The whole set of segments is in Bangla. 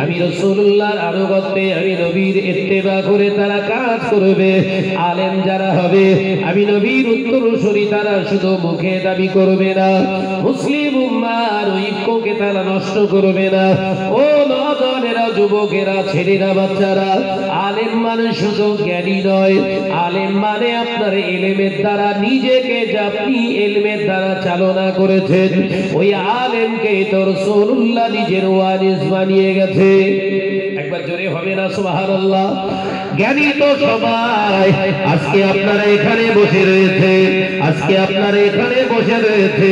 আমি রাসূলুল্লাহর আনুগত্যে আমি নবীর ইত্তেবা করে তারা কাজ করবে। আলেম যারা হবে আমি নবীর উত্তরসূরি তারা শুধু মুখে দাবি করবে না, মুসলিম উম্মাহর ঐক্যকে তারা নষ্ট করবে না। ও নওজওয়ানেরা, যুবকেরা, ছেলেরা, বাচ্চারা, আলেম মানে শুধু জ্ঞানী নয়, আলেম মানে আপনার ইলমের দ্বারা নিজেকে যে আপনি ইলমের দ্বারা চালনা করেছেন ওই আলেমকে তো রাসূলুল্লাহ নিজের ওয়ারিস বানিয়ে গেছে। একবার জোরে হবে না সুবহানাল্লাহ? জ্ঞানী তো সবাই, আজকে আপনারা এখানে বসে রয়েছে, আজকে আপনারা এখানে বসে রয়েছে,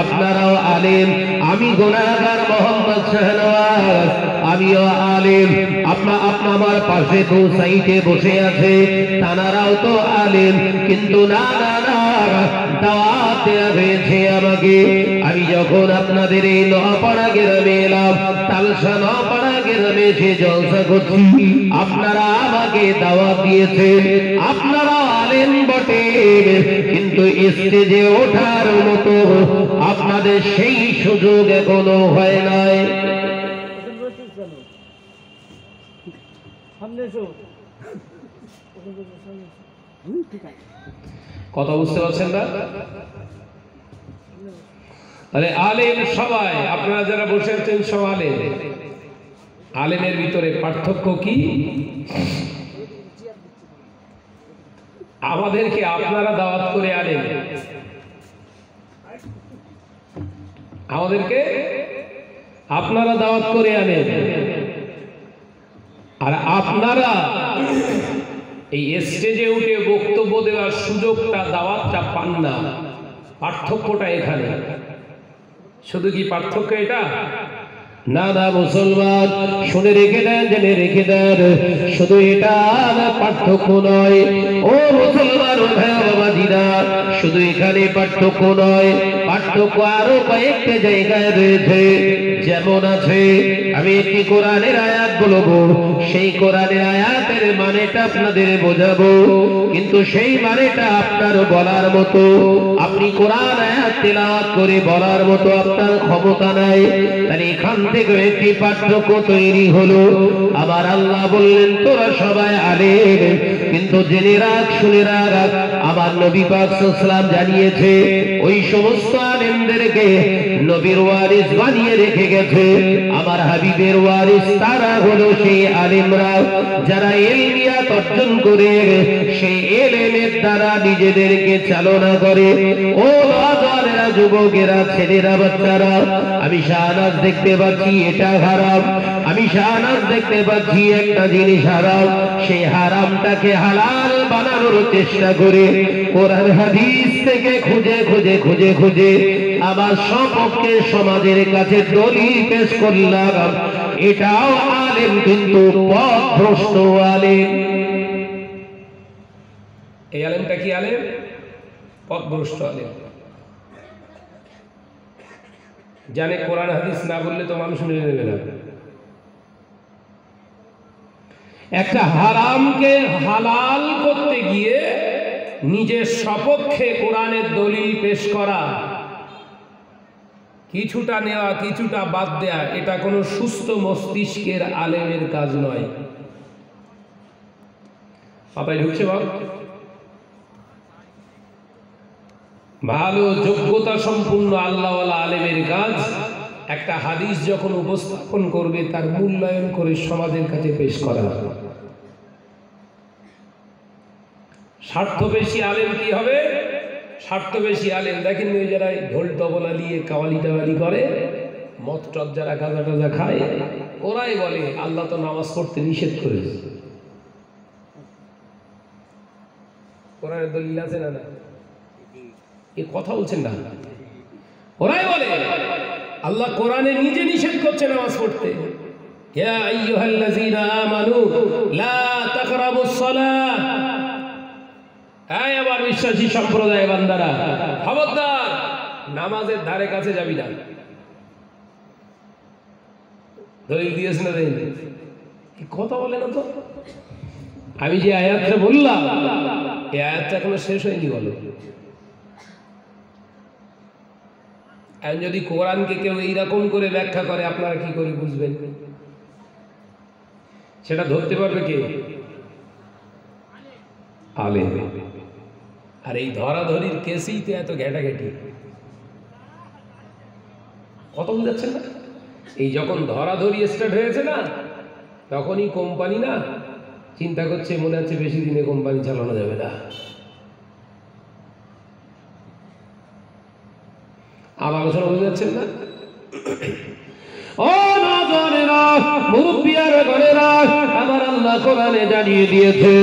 আপনারাও আলেম। আমি গুনাহগার মোহাম্মদ শাহনওয়াজ, আমিও আলেম। আমার পাশে তো সাইটে বসে আছে, তানারাও তো আলেম, কিন্তু না না না, দাওয়াত দেয়া হয়েছে আমাকে। আমি যখন আপনাদের এই নোয়াপাড়া গ্রামে এলাম, তালসা নোয়াপাড়া গ্রামে এসে জলসা করছি, আপনারা আমাকে দাওয়াত দিয়েছেন, আপনারা আলেম বটে, কিন্তু স্টেজে ওঠার মতো আপনাদের সেই সুযোগ এখনো হয় নাই। কথা বুঝতে পারছেন না? তাহলে আলেম সবাই, আপনারা যারা বসে আছেন সব আলেম। আলেমের ভিতরে পার্থক্য কি? আমাদেরকে আপনারা দাওয়াত করে আলেম, আমাদেরকে আপনারা দাওয়াত করে আনেন, আর আপনারা এই স্টেজে উঠে বক্তব্য দেওয়ার সুযোগটা, দাওয়াতটা পান না। পার্থক্যটা এখানে। শুধু কি পার্থক্য এটা? না না মুসলমান, শুনে রেখে দেন, জেনে রেখে দেন, শুধু এটা পার্থক্য নয়। ও মুসলমান, ও ভাই বাবাজিরা, শুধু এখানে পার্থক্য নয়, পার্থক্য আরো কয়েকটা জায়গায় রয়েছে। যেমন আছে, আমি একটি কোরআনের আয়াত বলবো, সেই কোরআনের আয়াতের মানেটা আপনাদের বোঝাবো, কিন্তু সেই মানেটা আপনার বলার মতো, আপনি কোরআন আয়াত তেলাওয়াত করে বলার মতো আপনার ক্ষমতা নাই। তাহলে এখান থেকে একটি পার্থক্য তৈরি হলো। আবার আল্লাহ বললেন তোরা সবাই আলেম, কিন্তু জেনে রাখ, শুনে রাখ, আমার নবী পাক সাল্লাল্লাহু আলাইহি ওয়াসাল্লাম জানিয়েছে ওই সমস্ত আলেমদেরকে নবীর ওয়ারিস বানিয়ে রেখে গেছে। আমার হাবিবের ওয়ারিস তারা হলো সেই আলেমরা যারা ইলমিয়াত অর্জন করে সেই ইলমের দ্বারা নিজেদেরকে চালনা করে। ও নওজওয়ানেরা, যুবকেরা, ছেলেরা, বাচ্চারা, আমি শাহনাজ দেখতে পাচ্ছি এটা হারাম, আমি শাহনাজ দেখতে পাচ্ছি একটা জিনিস হারাম, সেই হারামটাকে হালাল বানানোর চেষ্টা করে কোরআন হাদিস থেকে খুঁজে খুঁজে খুঁজে খুঁজে আমার সপক্ষে সমাজের কাছে দলিল পেশ করলাম। এটাও আলেম, কিন্তু পথভ্রষ্ট আলেম। এই আলেমটা কি আলেম? পথভ্রষ্ট আলেম। জানে কোরআন হাদিস না বললে তো মানুষ মেনে নেবে না। একটা হারামকে হালাল করতে গিয়ে নিজের সপক্ষে কোরআনের দলিল পেশ করা, কিছুটা নেওয়া কিছুটা বাদ দেয়া, এটা কোনো সুস্থ মস্তিষ্কের আলেমের কাজ নয়। মাথায় ঢুকছে বাবা? ভালো যোগ্যতা সম্পূর্ণ আল্লাহওয়ালা আলেমের কাজ একটা হাদিস যখন উপস্থাপন করবে তার মূল্যায়ন করে সমাজের কাছে পেশ করা। স্বার্থবেশী আলেম কি হবে? স্বার্থবেশী আলেম দেখেন ওই যারা ঢোল তবলা নিয়ে কাওয়ালি টাওয়ালি করে, মদ টদ যারা গাঁজা টাজা খায়, ওরাই বলে আল্লাহ তো নামাজ পড়তে নিষেধ করেছে। কোরআনের দলিল আছে না? এ কথা বলছেন না, ওরাই বলে আল্লাহ কোরআনে নিজে নিষেধ করছে নামাজ পড়তে। ইয়া আইয়ুহাল্লাযীনা আমানু লা তাকরাবুস সালাহ, এই আমার বিশ্বাসী সম্প্রদায় বান্দারা, খবরদার নামাজের ধারে কাছে যাবি না। দলিল দিয়েছে না? দেন কথা বলে না তো। আমি যে আয়াতটা বললাম, এই আয়াতটা এখনো শেষ হয়নি। বলো, যদি কোরআনকে কেউ এইরকম করে ব্যাখ্যা করে আপনারা কি করে বুঝবেন? সেটা ধরতে পারবে কে? আলেম। আর এই ধরাধরির কেসেই তো এত ঘেটাঘেটি, কত বুঝাচ্ছেন না? এই যখন ধরাধরি স্টার্ট হয়েছে না, তখনই কোম্পানি না চিন্তা করছে, মনে হচ্ছে বেশি দিনে কোম্পানি চালানো যাবে না। আমার আলোচনা বুঝে যাচ্ছেন না? ও নজরেরা, মুরব্বিয়ারা, ঘরেরা, আমার আল্লাহ কোরআনে জানিয়ে দিয়েছে,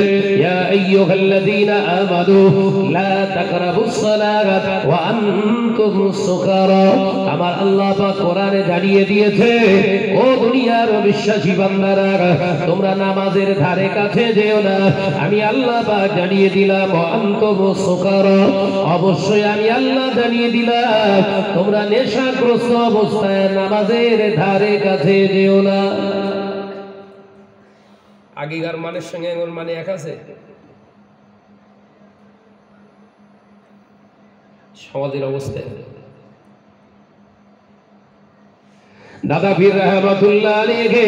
ইয়া আইয়ুহাল্লাযীনা আমানু লা তাকরাবুস সালাতা ওয়া আনতুম সুকারা। আমার আল্লাহ পাক কোরআনে জানিয়ে দিয়েছে, ও দুনিয়ার বিশ্বাসী বান্দারা, তোমরা নামাজের ধারে কাছে যেও না। আমি আল্লাহ পাক জানিয়ে দিলাম, ওয়া আনতুম সুকারা, অবশ্যই আমি আল্লাহ জানিয়ে দিলাম, তোমরা নেশাগ্রস্ত অবস্থায় নামাজের ধারে কাছে যেও না। আগেকার মানের সঙ্গে এখন মানে এক আছে? সমাজের অবস্থায় দাদা পীর রহমাতুল্লাহ আলাইহি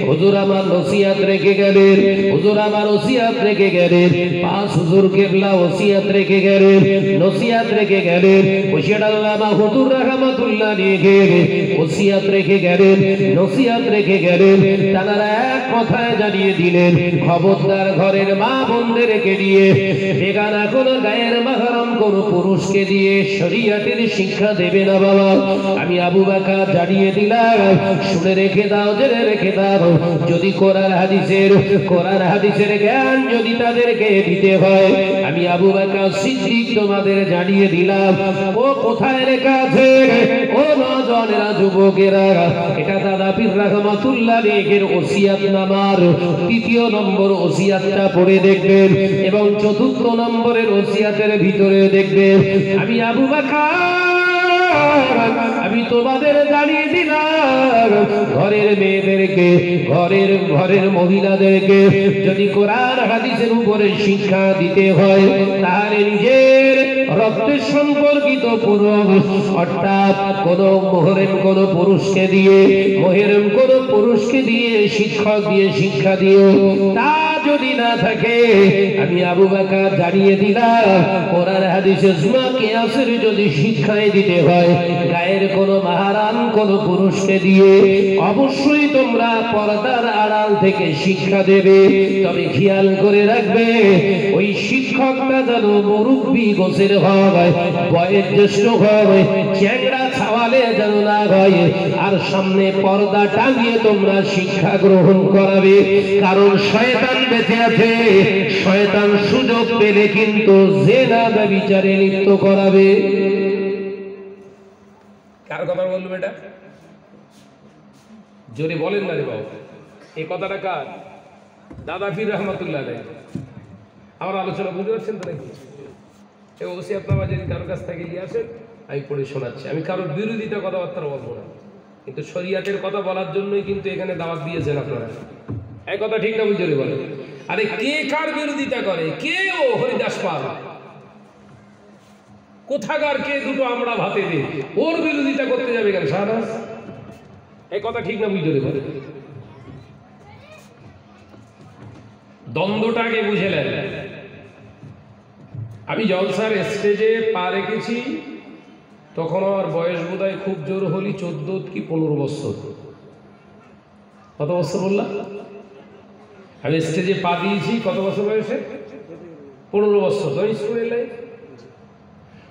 হুজুর আমার নসিহত রেখে গেলেন, হুজুর আমার ওসিয়ত রেখে গেলেন, পাঁচ হুজুর কিবলা ওসিয়ত রেখে গেলেন, নসিহত রেখে গেলেন। মুর্শিদ আল্লামা হুজুর রহমাতুল্লাহ আলাইহি ওসিয়ত রেখে গেলেন, নসিহত রেখে গেলেন। তারা এক কথায় জানিয়ে দিলেন, খবরদার ঘরের মা বোনদেরকে দিয়ে, বেগানা কোন গায়ের মাহরাম কোন পুরুষকে দিয়ে শরীয়তের শিক্ষা দেবে না বাবা। আমি আবু বকর জানিয়ে দিলাম, শুনে রেখে দাও, জেনে রেখে দাও, যদি কোরআন হাদিসের জ্ঞান যদি তাদেরকে দিতে হয়, আমি আবু বকর সিদ্দিক তোমাদের জানিয়ে দিলাম, ও কোথায় লেখা আছে? ও নওজওয়ানেরা, যুবকেরা, এটা দাদা পীর রহমাতুল্লাহ আলাইহির ওসিয়ত নামার ৩য় নম্বর ওসিয়তটা পড়ে দেখবেন এবং ৪র্থ নম্বরের ওসিয়তের ভিতরে দেখবেন, আমি আবু বকর আমি তোমাদের জানিয়ে দিলাম, ঘরের মেয়েদেরকে, ঘরের মহিলাদেরকে যদি কোরআন হাদিসের উপরে শিক্ষা দিতে হয়, তাহলে নিজের রক্তের সম্পর্কিত পুরুষ, অর্থাৎ কোন মোহরেম কোন পুরুষকে দিয়ে শিক্ষক দিয়ে শিক্ষা দিও। তা যদি না থাকে, আমি আবু বকর জানিয়ে দিলাম, কোরআন হাদিসে ইজমা কিয়াসের যদি শিক্ষাই দিতে হয়, গায়ের কোন মাহরাম কোন পুরুষকে দিয়ে অবশ্যই তোমরা পর্দার আড়াল থেকে শিক্ষা দেবে। তবে খেয়াল করে রাখবে, ওই শিক্ষকটা যেন মুরব্বী গোছের হয়, বয়োজ্যেষ্ঠ হয়, চ্যাংড়া ছাওয়ালে যেন না হয়। আর সামনে পর্দা টাঙিয়ে তোমরা শিক্ষা গ্রহণ করাবে, কারণ শয়তান বেঁচে আছে, শয়তান সুযোগ পেলে কিন্তু জিনা ব্যভিচারে লিপ্ত করাবে। কার কথা বললো এটা? জোরে বলেন না রে বাবু, এই কথাটা কার? দাদা পীর রহমাতুল্লাহ আলাইহি। আমার আলোচনা বুঝতে পারছেন তো নাকি? এই ওসিয়তনামা যদি কারোর কাছ থেকে নিয়ে আসেন, আমি পড়ে শোনাচ্ছি। আমি কারোর বিরোধিতা কথাবার্তা বলবো না, কিন্তু শরিয়াতের কথা বলার জন্যই কিন্তু এখানে দাওয়াত দিয়েছেন আপনারা। এই কথা ঠিক না? বুঝে বলেন। আরে কে কার বিরোধিতা করে? কে? ও হরিদাস পাল কোথাকার কে? দুটো আমরা ভাতে দে, ওর বিরোধিতা করতে যাবে কেন শাহনাজ? এই কথা ঠিক না? বুঝে বলেন। দ্বন্দ্বটাকে বুঝে নেন। আমি জলসার স্টেজে পা রেখেছি, তখন আমার বয়স বোধহয় খুব জোর হলি 14 কি 15 বছর। কত বছর বললাম? আমি স্টেজে পা দিয়েছি কত বছর বয়সে? 15 বছর।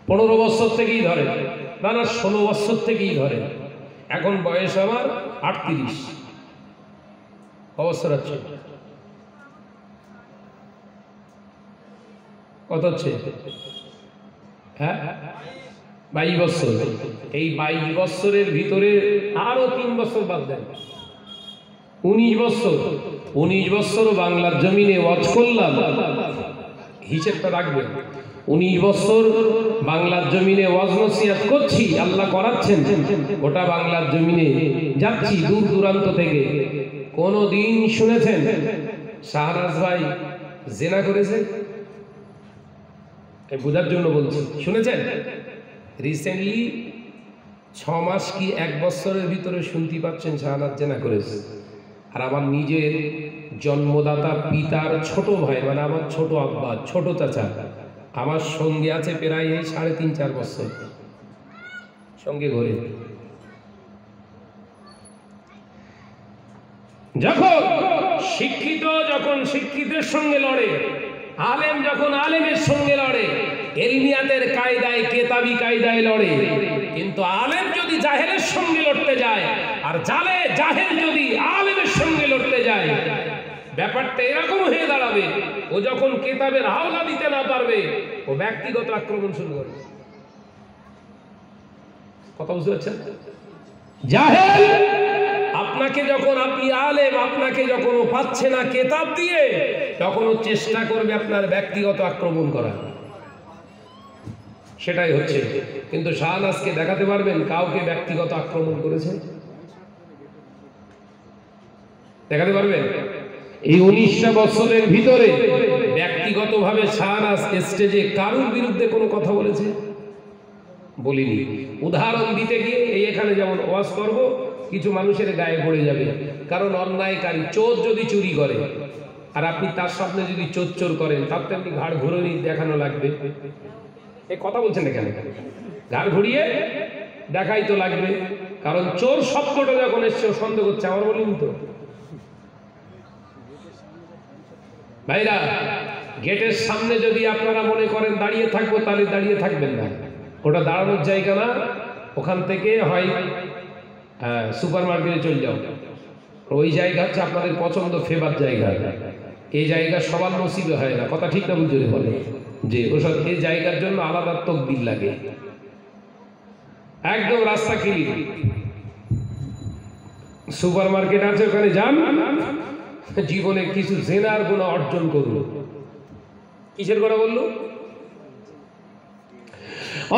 15 বছর থেকেই ধরে, না 16 বছর থেকেই ধরে। এখন বয়স আমার 38। অবসর আছে কত হচ্ছে? হ্যাঁ, 22 বছর। এই 22 বছরের ভিতরে আরো 3 বছর বাদ দেন, 19 বছর। 19 বছর বাংলার জমিনে ওয়াজ করলাম, হিসেবটা রাখবেন। 19 বছর বাংলার জমিনে ওয়াজ নসিহত করছি, আল্লাহ করাচ্ছেন, গোটা বাংলার জমিনে যাচ্ছি দূর দূরান্ত থেকে। কোনদিন শুনেছেন শাহনাজ ভাই জেনা করেছে? বোঝার জন্য বলছি, শুনেছেন? রিসেন্টলি 6 মাস কি 1 বছরের ভিতরে শুনতে পাচ্ছেন শাহনাজ জেনা করেছে। আর আমার নিজের জন্মদাতা পিতার ছোট ভাই, মানে আমার ছোট আব্বা, ছোট চাচা আমার সঙ্গে আছে প্রায় এই 3.5-4 বছর সঙ্গে ঘুরে। যখন শিক্ষিতের সঙ্গে লড়ে, আলেম যখন আলেমের সঙ্গে লড়ে, এলমিয়াতের কায়দায় কেতাবি কায়দায় লড়ে। কিন্তু আলেম যদি জাহেলের সঙ্গে লড়তে যায় আর জাহেল যদি আলেমের সঙ্গে লড়তে যায়, ব্যাপারটা এরকম হয়ে দাঁড়াবে, ও যখন কেতাবের হাওলা দিতে না পারবে ও ব্যক্তিগত আক্রমণ শুরু করবে। কথা বুঝতে পারছেন? জাহেল আপনাকে যখন, আপনি আলেম, আপনাকে যখন ও পাচ্ছে না কেতাব দিয়ে, তখন ও চেষ্টা করবে আপনার ব্যক্তিগত আক্রমণ করা। সেটাই হচ্ছে। কিন্তু শাহনাজকে দেখাতে পারবেন কাউকে ব্যক্তিগত আক্রমণ করেছে? দেখাতে পারবেন? এই 19টা বছরের ভিতরে ব্যক্তিগতভাবে শাহনাজ স্টেজে কারোর বিরুদ্ধে কোনো কথা বলেছে? বলিনি। উদাহরণ দিতে গিয়ে এখানে যেমন ওয়াজ করব, কিছু মানুষের গায়ে পড়ে যাবে, কারণ অন্যায়কারী চোর যদি চুরি করে আর আপনি তার সামনে যদি চোর করেন, তার তো আপনি ঘাড় ঘুরিয়ে দেখানো লাগবে। এই কথা বলছেন এখানে, ঘাড় ঘুরিয়ে দেখাই তো লাগবে, কারণ চোর শব্দটা যখন এসছে সন্দেহ করছে, আমার বলিনি তো ভাইরা। গেটের সামনে যদি আপনারা মনে করেন দাঁড়িয়ে থাকবো, তাহলে দাঁড়িয়ে থাকবেন না, ওটা দাঁড়ানোর জায়গা না। ওখান থেকে হয় সুপার মার্কেটে চলে যাও, ওই জায়গা হচ্ছে আপনাদের পছন্দ ফেভার জায়গা। এই জায়গা সবার নসিবে হয় না, কথা ঠিক না বুঝতে বলে যে ওসব এই জায়গার জন্য আলাদা তকদির লাগে। একদম রাস্তা ক্লিন, সুপার মার্কেট আছে, ওখানে যান, জীবনে কিছু জেনার গুনাহ অর্জন করুন। কিসের কথা বললো?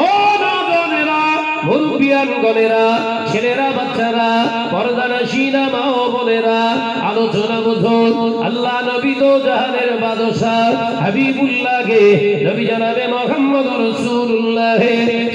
ও নওজওয়ানেরা, মুরব্বিয়ানগণেরা, ছেলেরা, বাচ্চারা, পর্দানশীনা মা ও বোনেরা, আলোচনা বুঝুন। আল্লাহ নবী তো জাহানের বাদশাহ হাবিবুল্লাহকে নবী জনাবে মুহাম্মদুর রাসূলুল্লাহ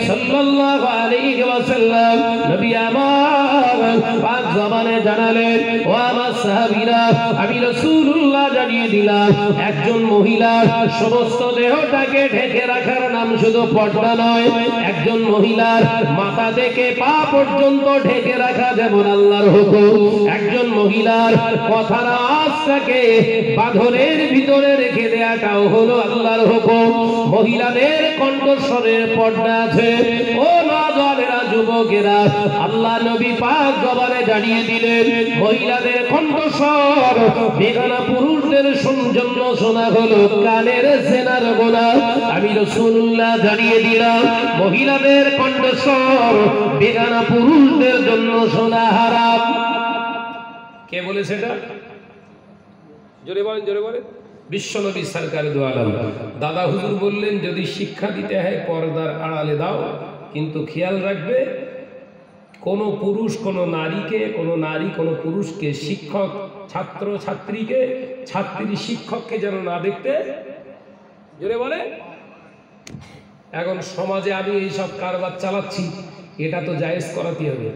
সাল্লাল্লাহু আলাইহি ওয়াসাল্লাম নবী আমার পাক জবানে জানালেন, ও আমার সাহাবীরা, আমি রাসূলুল্লাহ জানিয়ে দিলাম, একজন মহিলার সমস্ত দেহটাকে ঢেকে রাখার নাম শুধু পর্দা নয়, একজন মহিলার মাথা থেকে পা পর্যন্ত ঢেকে রাখা যেমন আল্লাহর হুকুম, একজন মহিলার কথার আওয়াজটাকে বাঁধনের ভিতরে রেখে দেওয়াটাও হলো আল্লাহর হুকুম। মহিলাদের কণ্ঠস্বরের পর্দা আছে। ও নওজওয়ানেরা, যুবকেরা, আল্লাহ নবী পাক জবানে জানিয়ে দিলেন, মহিলাদের কণ্ঠস্বর বেগানা পুরুষদের জন্য শোনা হলো কানের জেনার গুনাহ। আমি রাসূলুল্লাহ জানিয়ে দিলাম, মহিলাদের কণ্ঠস্বর বেগানা পুরুষদের জন্য শোনা হারাম। কে বলেছে এটা? জোরে বলেন, জোরে বলেন। বিশ্বনবী সরকার দু আলম দাদা হুজুর বললেন, যদি শিক্ষা দিতে হয় পর্দার আড়ালে দাও, কিন্তু খেয়াল রাখবে কোনো পুরুষ কোনো নারীকে, কোনো নারী কোনো পুরুষকে, শিক্ষক ছাত্র ছাত্রীকে, ছাত্রী শিক্ষককে যেন না দেখতে। জোরে বলে। এখন সমাজে আমি এইসব কারবার চালাচ্ছি, এটা তো জায়েজ করাতে হবে।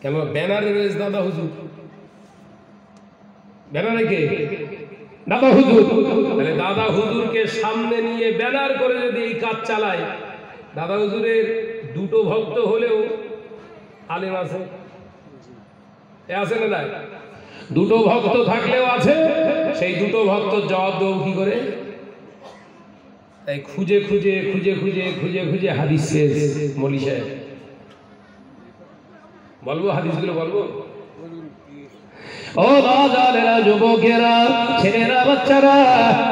কেন ব্যানারে রয়েছে দাদা হুজুর, ব্যানারে কে? দাদা হুজুর। তাহলে দাদা হুজুরকে সামনে নিয়ে ব্যানার করে যদি এই কাজ চালায়, দাদা হুজুরের দুটো ভক্ত হলেও আলেম আছে, আছে না নাই? দুটো ভক্ত থাকলেও আছে, সেই দুটো ভক্ত জবাব দেব কি করে? তাই খুঁজে খুঁজে খুঁজে খুঁজে খুঁজে খুঁজে হাদিস শেষ। মৌলী সাহেব বলবো হাদিসগুলো বলবো? ও নওজওয়ানেরা, যুবকেরা, ছেলেরা, বাচ্চারা,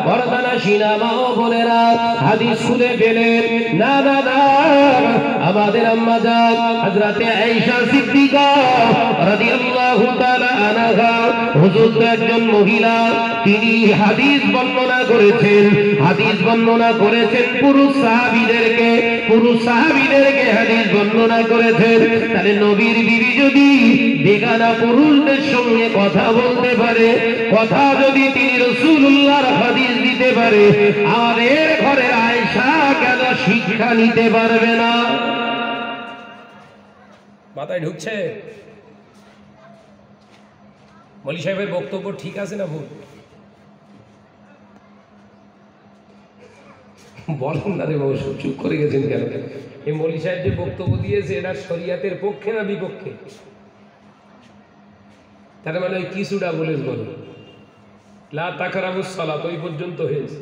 পর্দানশীনা মা ও বোনেরা, হাদিস শুনে পেলেন না? না না, আমাদের আম্মা জান হযরতে আয়েশা সিদ্দিকা রাদিয়াল্লাহু তাআলা আনহা, হুজুর তো একজন মহিলা, তিনি হাদিস বর্ণনা করেছেন, হাদিস বর্ণনা করেছেন পুরুষ সাহাবীদেরকে, পুরুষ সাহাবীদেরকে হাদিস বর্ণনা করেছেন। তাহলে নবীর বিবি যদি বেগানা পুরুষদের সঙ্গে কথা বলতে পারে, কথা যদি তিনি রাসূলুল্লাহর হাদিস দিতে পারে, আমাদের ঘরের আয়েশা কেন শিক্ষা নিতে পারবে না? মাথায় ঢুকছে? মৌলী সাহেবের বক্তব্য ঠিক আছে না ভুল? বলেন না রে বাবু, চুপ করে গেছেন কেন? এই মৌলী সাহেব যে বক্তব্য দিয়েছে এটা শরিয়াতের পক্ষে না বিপক্ষে? তার মানে ওই কিছুটা বলে বলো, লা তাকরাবুস সালাত ওই পর্যন্ত হয়েছে,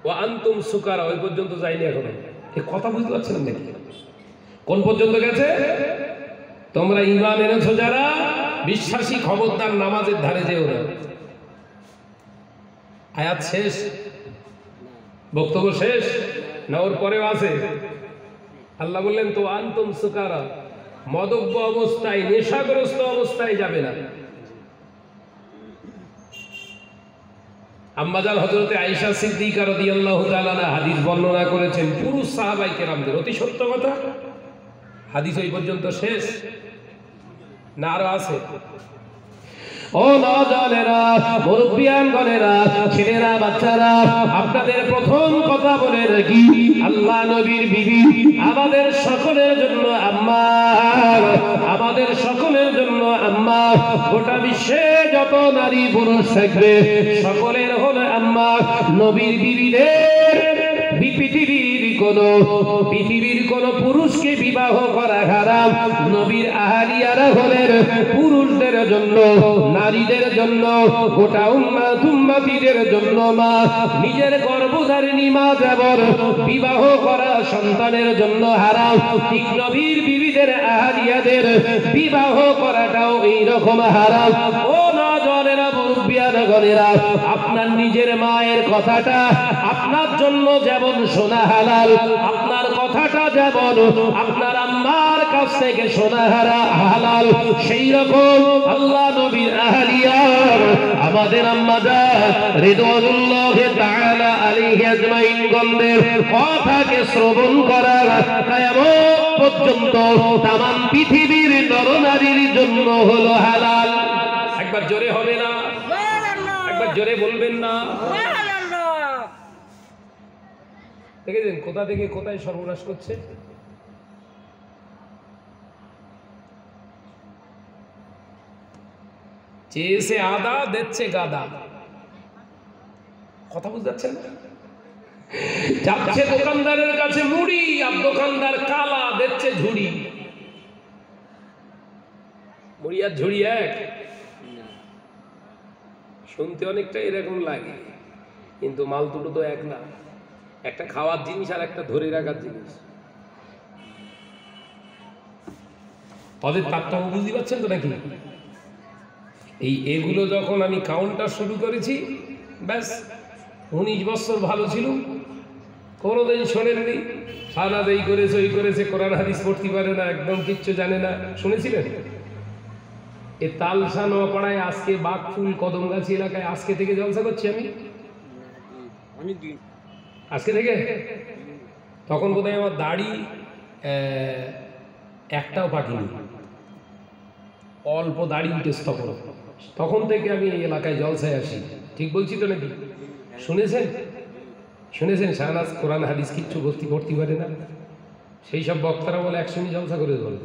ও আনতুম সুকারা ওই পর্যন্ত যায়নি এখনো। এই কথা বুঝতে পারছেন নাকি? কোন পর্যন্ত গেছে? তোমরা ঈমান এনেছো যারা বিশ্বাসী, খবরদার নামাজের ধারে যেও না। আয়াত শেষ? বক্তব্য শেষ না ওর পরেও আছে? আল্লাহ বললেন তো আনতুম সুকারা, মদব্য অবস্থায়, নেশাগ্রস্ত অবস্থায় যাবে না। আম্মাজান হযরতে আয়েশা সিদ্দিকা রাদিয়াল্লাহু তাআলা হাদিস বর্ণনা করেছেন পুরুষ সাহাবায়ে কেরামদের, অতি সত্য কথা। হাদিস ওই পর্যন্ত শেষ না আরো আছে? ও নওজওয়ানেরা, মুরব্বিয়ানগণেরা, ছেলেরা, বাচ্চারা, আপনাদের প্রথম কথা বলে রাখি, আল্লাহ নবীর বিবি আমাদের সকলের জন্য আম্মা, আমাদের সকলের জন্য আম্মা। গোটা বিশ্বে যত নারী পুরুষ থাকবে সকলের হলো আম্মা। নবীর বিবিদের পৃথিবীর কোন পুরুষকে বিবাহ করা হারাম। নবীর আহালিয়ারা হলেন পুরুষদের জন্য, নারীদের জন্য, গোটা উম্মাতিদের জন্য মা। নিজের গর্ভধারিণী মা যেমন বিবাহ করা সন্তানের জন্য হারাম, ঠিক নবীর বিবিদের আহালিয়াদের বিবাহ করাটাও এইরকম হারাম। ও নওজওয়ানেরা, মুরব্বিয়ানগণেরা, আপনার নিজের মায়ের কথাটা আপনার জন্য যেমন শোনা হালাল, আপনার কথাটা যেমন আপনার আম্মার কাছ থেকে শোনা হালাল, সেই রকম আল্লাহ নবীর আহলিয়ার আমাদের আম্মা জান রিদওয়ানুল্লাহি তাআলা আলাইহি আজমাইন গণের কথাকে শ্রবণ করা কিয়ামত পর্যন্ত तमाम পৃথিবীর নরনারীর জন্য হলো হালাল। একবার জোরে হবে না? একবার জোরে বলবেন না? দেখেছেন কোথা থেকে কোথায় সর্বনাশ করছে? চেয়েছে আদা, দিচ্ছে গাদা। কথা বুঝতে পারছেন না? যাচ্ছে দোকানদারের কাছে মুড়ি, আর দোকানদার কালা, দিচ্ছে ঝুড়ি। মুড়ি আর ঝুড়ি এক? শুনতে অনেকটা এরকম লাগে, কিন্তু মাল দুটো তো এক না। একটা খাওয়ার জিনিস আর একটা ধরে রাখার জিনিস। ওদের তারতম্য বুঝতে পারছেন তো নাকি? এগুলো যখন আমি কাউন্টার শুরু করেছি, ব্যাস 19 বছর ভালো ছিল, কোনোদিন শোনেননি সারাদ এই করেছে ওই করেছে, কোরআন হাদিস পড়তে পারে না, একদম কিচ্ছু জানে না, শুনেছিলেন? এ তালসা নোয়াপাড়ায় আজকে বাঘফুল কদমগাছি এলাকায় আজকে থেকে জলসা করছি আমি, আজকে থেকে। তখন বোধহয় আমার দাড়ি একটাও পাকিনি, অল্প দাড়ি উঠেছে তখন থেকে আমি এই এলাকায় জলসায় আসি। ঠিক বলছি তো নাকি? শুনেছেন? শুনেছেন শাহনাজ কোরআন হাদিস কিচ্ছু ভর্তি পারে না, সেই সব বক্তারা বলে একসঙ্গে জলসা করে বলে।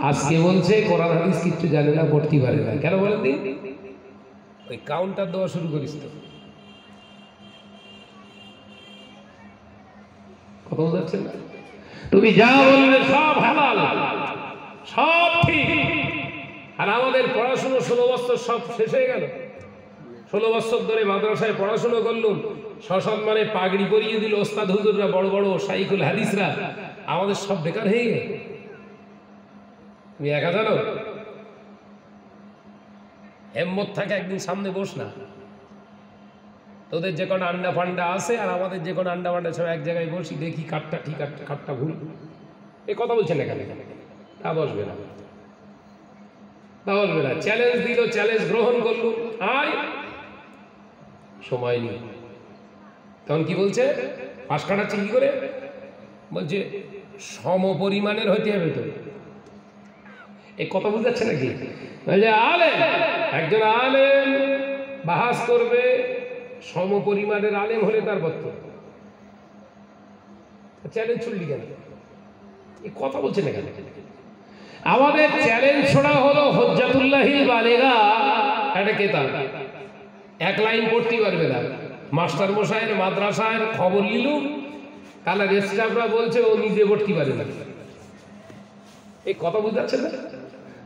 আজকে বলছে কোরআন হাদিস কিচ্ছু জানে না, পড়তে পারে না। কেন বলেন দিন? ওই কাউন্টার দেওয়া শুরু করিস তো। কথা বুঝাচ্ছেন না? তুমি যা বলবে সব হালাল, সব ঠিক। আর আমাদের পড়াশুনো 16 বছর সব শেষ হয়ে গেল। 16 বছর ধরে মাদ্রাসায় পড়াশুনো করলুম, সসম্মানে পাগড়ি পরিয়ে দিল ওস্তাদ হুজুররা, বড় বড় শাইখুল হাদিসরা, আমাদের সব বেকার হয়ে গেল। তুমি একা জানো? হেম্মত থাকে একদিন সামনে বস না, তোদের যে কোনো আন্ডা ফান্ডা আছে আর আমাদের যে কোনো আন্ডা ফান্ডা সব এক জায়গায় বসি, দেখি কাঠটা ঠিক কাঠটা ভুল। এ কথা বলছেন এখানে, তা বসবে না, তা বলবে না। চ্যালেঞ্জ দিল, চ্যালেঞ্জ গ্রহণ করলো, আয় সময় নেই। তখন কি বলছে? পাশ কাটাচ্ছে কি করে? বলছে সম পরিমাণের হইতে হবে। তো এই কথা বুঝাচ্ছে নাকি? আলেম, একজন আলেম বাহাস করবে, সম পরিমাণের আলেম হলে তার বক্তব্য। চ্যালেঞ্জ ছুড়লি কেন? এই কথা বলছেন এখানে। আমাদের চ্যালেঞ্জ ছড়া হলো হজ্জাতুল্লাহিল বালিগা একটা কেতাব, এক লাইন পড়তে পারবে না। মাস্টার মশাইয়ের মাদ্রাসায় খবর নিল, তাহলে রেস্টাফরা বলছে ও নিজে পড়তে পারে না। এই কথা বুঝতে পারছেন না?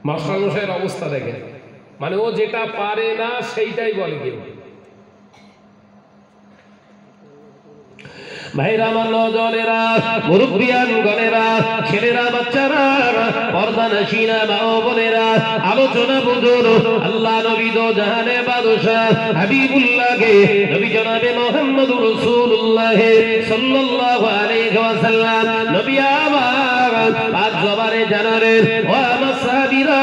মাস্টার মশাইয়ের অবস্থা দেখে, মানে ও যেটা পারে না সেইটাই বলে কেউ। ভাইরা আমার, নজনেরা, মুরব্বিয়ান গণেরা, ছেলেরা, বাচ্চারা, পর্দা নশিনা মা ও বোনেরা, আলোচনা বুঝুন। আল্লাহ নবী দো জাহানে বাদশাহ হাবিবুল্লাহকে নবী জনাবে মুহাম্মদুর রাসূলুল্লাহ সাল্লাল্লাহু আলাইহি ওয়াসাল্লাম নবী আমার পাক জবানে জানালেন, ও আমার সাহাবীরা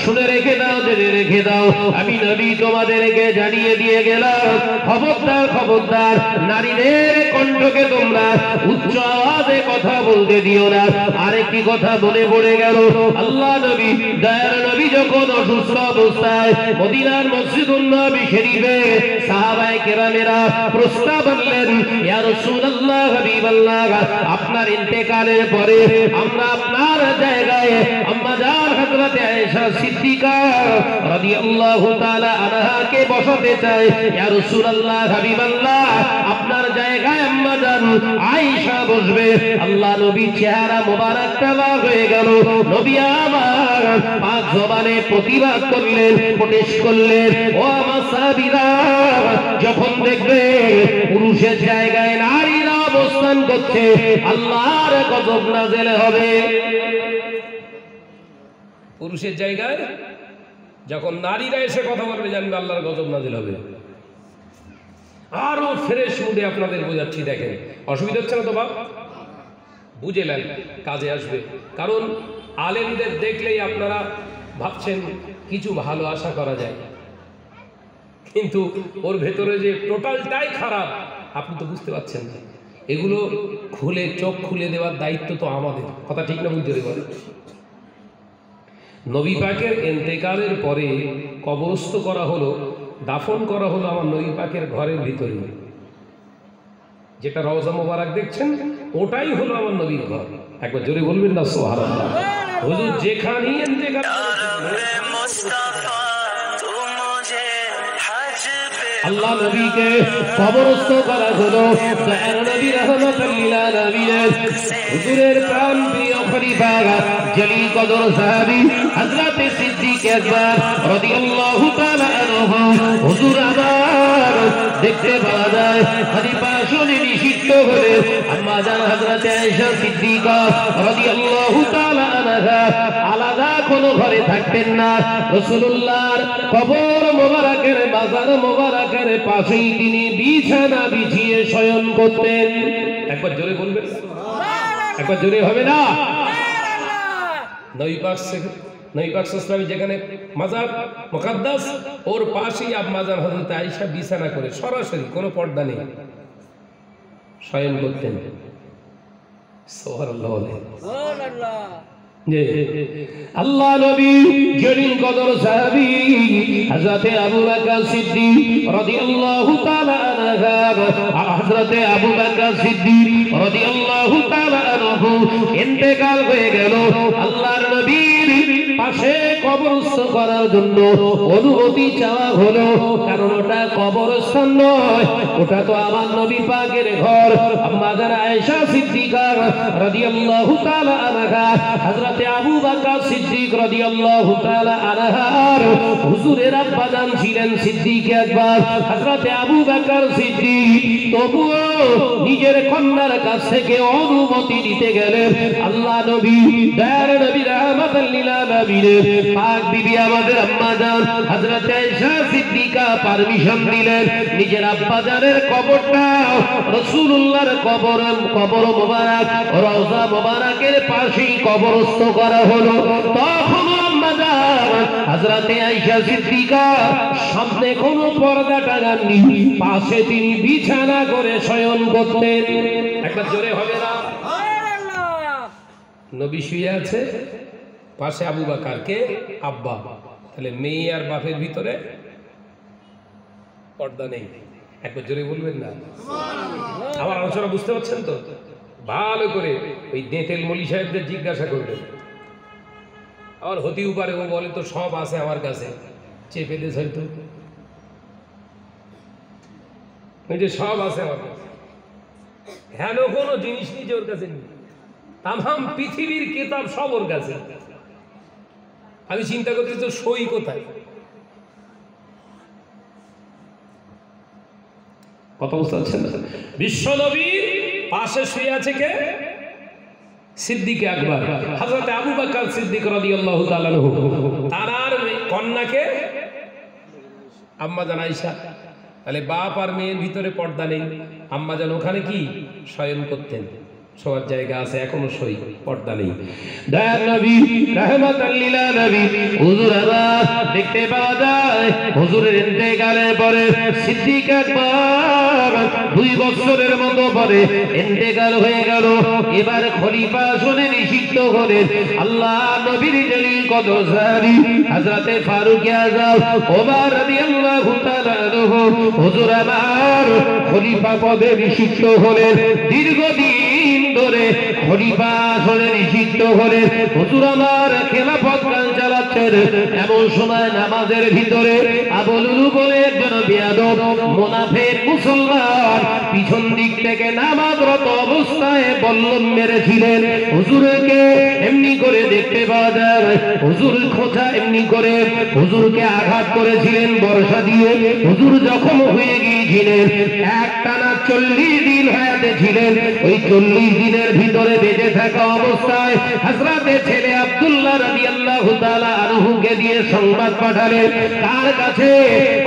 শুনে রেখে দাও, জেনে রেখে দাও, আমি নবী তোমাদেরকে জানিয়ে দিয়ে গেলাম, খবরদার খবরদার নারীদের কণ্ঠকে তোমরা উচ্চ আওয়াজে কথা বলতে দিও না। আরেকটি কথা বলে পড়ে গেল, আল্লাহ নবী দয়ার নবী যখন অসুস্থ অবস্থায় মদিনার মসজিদুন নবী শরীফে সাহাবায়ে কেরামেরা প্রস্তাব আনলেন, ইয়া রাসূলুল্লাহ, হাবিবাল্লাহ, আপনার ইন্তেকালের পরে আমরা আপনার জায়গায় আম্মা জান হযরত আয়েশা সিদ্দিকা রাদিয়াল্লাহু তাআলা আনহাকে বসাতে চাই। ইয়া রাসূলুল্লাহ, হাবিবাল্লাহ, আপনার জায়গায় আম্মা জান আয়েশা বসবে। আল্লাহ নবী চেহারা মোবারক তাবা হয়ে গেল। নবী আমার পাক জবানে প্রতিবাদ করলেন, প্রোটেস্ট করলেন, ও আমার সাহাবীরা যখন দেখবে পুরুষের জায়গায় নারীরা অবস্থান করছে, আল্লাহর গজব নাযিল হবে। পুরুষের জায়গায় যখন নারীরা এসে কথা বলবে, জানবে আল্লাহর গজব নাযিল হবে। আরো ফ্রেশ মুডে আপনাদের বোঝাচ্ছি, দেখেন অসুবিধা হচ্ছে না তো বাপ? বুঝেলেন, কাজে আসবে। কারণ আলেমদের দেখলেই আপনারা ভাবছেন কিছু ভালো আশা করা যায়, কিন্তু ওর ভেতরে যে টোটালটাই খারাপ আপনি তো বুঝতে পারছেন না। এগুলো খুলে চোখ খুলে দেওয়ার দায়িত্ব তো আমাদের। কথা ঠিক না? বুঝতে পারে নবী পাকের ইন্তেকালের পরে কবরস্থ করা হলো, দাফন করা হলো আমার নবী পাকের ঘরের ভিতরে। যেটা রওজা মোবারক দেখছেন ওটাই হলো আমার নবীর ঘর। একবার জোরে বলবেন না সুবহানাল্লাহ। হুজুর যেখানেই ইন্তেকাল আল্লাহ নবীকে কবরস্থ করা হলো। দয়ার নবী রাহমাতুল লিল আলামিন হুজুরের প্রাণ প্রিয় খলিফা জলিল কদর সাহাবী হযরত সিদ্দিক আকবর রাদিয়াল্লাহু তাআলা আনহু হুজুর আবার দেখতে পাওয়া যায় খলিফা শুনে নিষিদ্ধ হলে আম্মা জান হযরত আয়েশা সিদ্দিকা রাদিয়াল্লাহু তাআলা আনহা আলাদা কোনো ঘরে থাকতেন না। রাসূলুল্লাহর কবর মোবারকের মাজার মোবারকের পাশেই তিনি বিছানা বিছিয়ে শয়ন করতেন। একবার জোরে বলবেন, একবার জোরে হবে না? নবী পাক সাল্লাল্লাহু যেখানে মাজার মুকদ্দাস ওর পাশেই আম্মা জান হযরত আয়েশা বিছানা করে সরাসরি কোনো পর্দা নেই শয়ন করতেন। সুবহানাল্লাহ, সুবহানাল্লাহ। আল্লাহ নবী জলিল কদর সাহাবী হযরত আবু বকর সিদ্দিক রাদিয়াল্লাহু তাআলা আনহু হযরত আবু বকর সিদ্দিক রাদিয়াল্লাহু তাআলা আনহু ইন্তেকাল হয়ে গেল। আল্লাহর নবীর পাশে কবরস্থ করার জন্য অনুমতি চাওয়া হলো, কারণ ওটা কবরস্থান নয়, ওটা তো আমার নবী পাকের ঘর। আম্মা জান আয়েশা সিদ্দিকা রাদিয়াল্লাহু তাআলা আনহা হযরত আবু বকর সিদ্দিক রাদিয়াল্লাহু তাআলা আনহার হুজুরের আব্বা জান ছিলেন সিদ্দিক আকবর হযরত আবু বকর সিদ্দিক, তবুও নিজের কন্যার কাছ থেকে অনুমতি দিতে গেলেন। আল্লাহ নবী দয়ার নবী রাহমাতুল লিল আলামিন পাক বিবি আমাদের আম্মা জান হযরত আয়েশা সিদ্দিকা পারমিশন দিলেন নিজের আব্বা জানের কবরটা রাসূলুল্লাহর কবর মোবারক রওজা মোবারকের পাশেই কবরস্থ করা হলো। তখন আম্মা জান হযরত আয়েশা সিদ্দিকা সামনে কোনো পর্দা টাঙাননি, পাশে তিনি বিছানা করে শয়ন করতেন। একবার জোরে হবে না? নবী শুয়ে আছে, পাশে আবু বকর কে আব্বা, তাহলে মেয়ে আর বাপের ভিতরে পর্দা নেই। একবার জোরে বলবেন না? আমার আলোচনা বুঝতে পারছেন তো? ভালো করে ওই দেঁতেল মলি সাহেবদের জিজ্ঞাসা করবেন। আমার হতেও পারে ও বলে তো সব আছে আমার কাছে, চেপে দিস হয়তো, ওই যে সব আছে আমার কাছে, হেন কোনো জিনিস নিজে ওর কাছে নেই, তামাম পৃথিবীর কিতাব সব ওর কাছে। আমি চিন্তা করতেছি তো সই কোথায়? কথা বুঝতে পারছেন না? বিশ্ব নবীর পাশে শুয়ে আছে কে? সিদ্দিক আকবর, হযরত আবু বকর সিদ্দিক রাদিয়াল্লাহু তাআলা আনহু। তার কন্যাকে আম্মাজান আয়েশা। তাহলে বাপ আর মেয়ের ভিতরে পর্দা নেই। আম্মাজান ওখানে কি শয়ন করতেন, শোয়ার জায়গা আছে, এখনো সই, পর্দা নেই। দয়ার নবী রাহমাতাল লিল আলামিন হুজুর আবার দেখতে পাওয়া যায় হুজুরের ইন্তেকালের পরে সিদ্দিক আকবর 2 বছরের মতো পরে ইন্তেকাল হয়ে গেল। এবার খলিফা শুনে নিষিদ্ধ করেন আল্লাহ নবীর জলিল কদর সাহাবী হযরতে ফারুক আযম ওমর রাদিয়াল্লাহু তাআলা আনহু হুজুর আবার খলিফা পদে নিষিদ্ধ হলেন। দীর্ঘদিন ধরে খলিফা আসনে নিষিদ্ধ হলেন। হুজুর আমার খেলাফত কাল চালাচ্ছেন। এমন সময় নামাজের ভিতরে আবু লুলু বলে একজন বেয়াদব মুনাফিক মুসলমান পিছন দিক থেকে নামাজরত অবস্থায় বল্লম মেরেছিলেন। হুজুরকে এমনি করে দেখতে পাওয়া যায়, হুজুর খোঁচা এমনি করে হুজুরকে আঘাত করেছিলেন বর্ষা দিয়ে। হুজুর জখম হয়ে গিয়েছিলেন, একটানা 40 দিন হায়াতে ছিলেন। ওই 40 দিনের ভিতরে বেঁচে থাকা অবস্থায় হযরতে ছেলে আব্দুল্লাহ রাদিয়াল্লাহু তাআলা আনহুকে দিয়ে সংবাদ পাঠালেন। কার কাছে?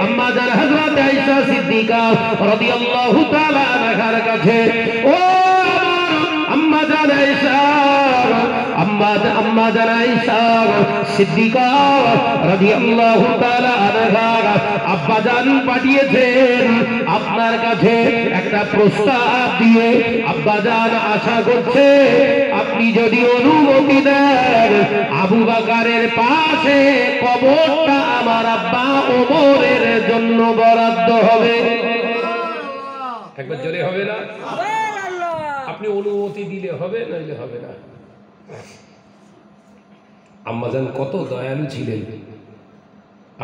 আম্মা জান হযরত আয়েশা সিদ্দিকা রাদিয়াল্লাহু তাআলা আনহার কাছে। ও আম্মা জান আয়েশা, আম্মা জান আয়েশা সিদ্দিকা রাদিয়াল্লাহু তাআলা আনহা আব্বা জান পাঠিয়েছেন আপনার কাছে একটা প্রস্তাব দিয়ে। আব্বা জান আশা করছে আপনি যদি অনুমতি দেন আবু বকরের পাশে কবরটা আমার আব্বা ওমরের জন্য বরাদ্দ হবে। একবার জোরে হবে না? আপনি অনুমতি দিলে হবে, নইলে হবে না। আম্মাজান কত দয়ালু ছিলেন।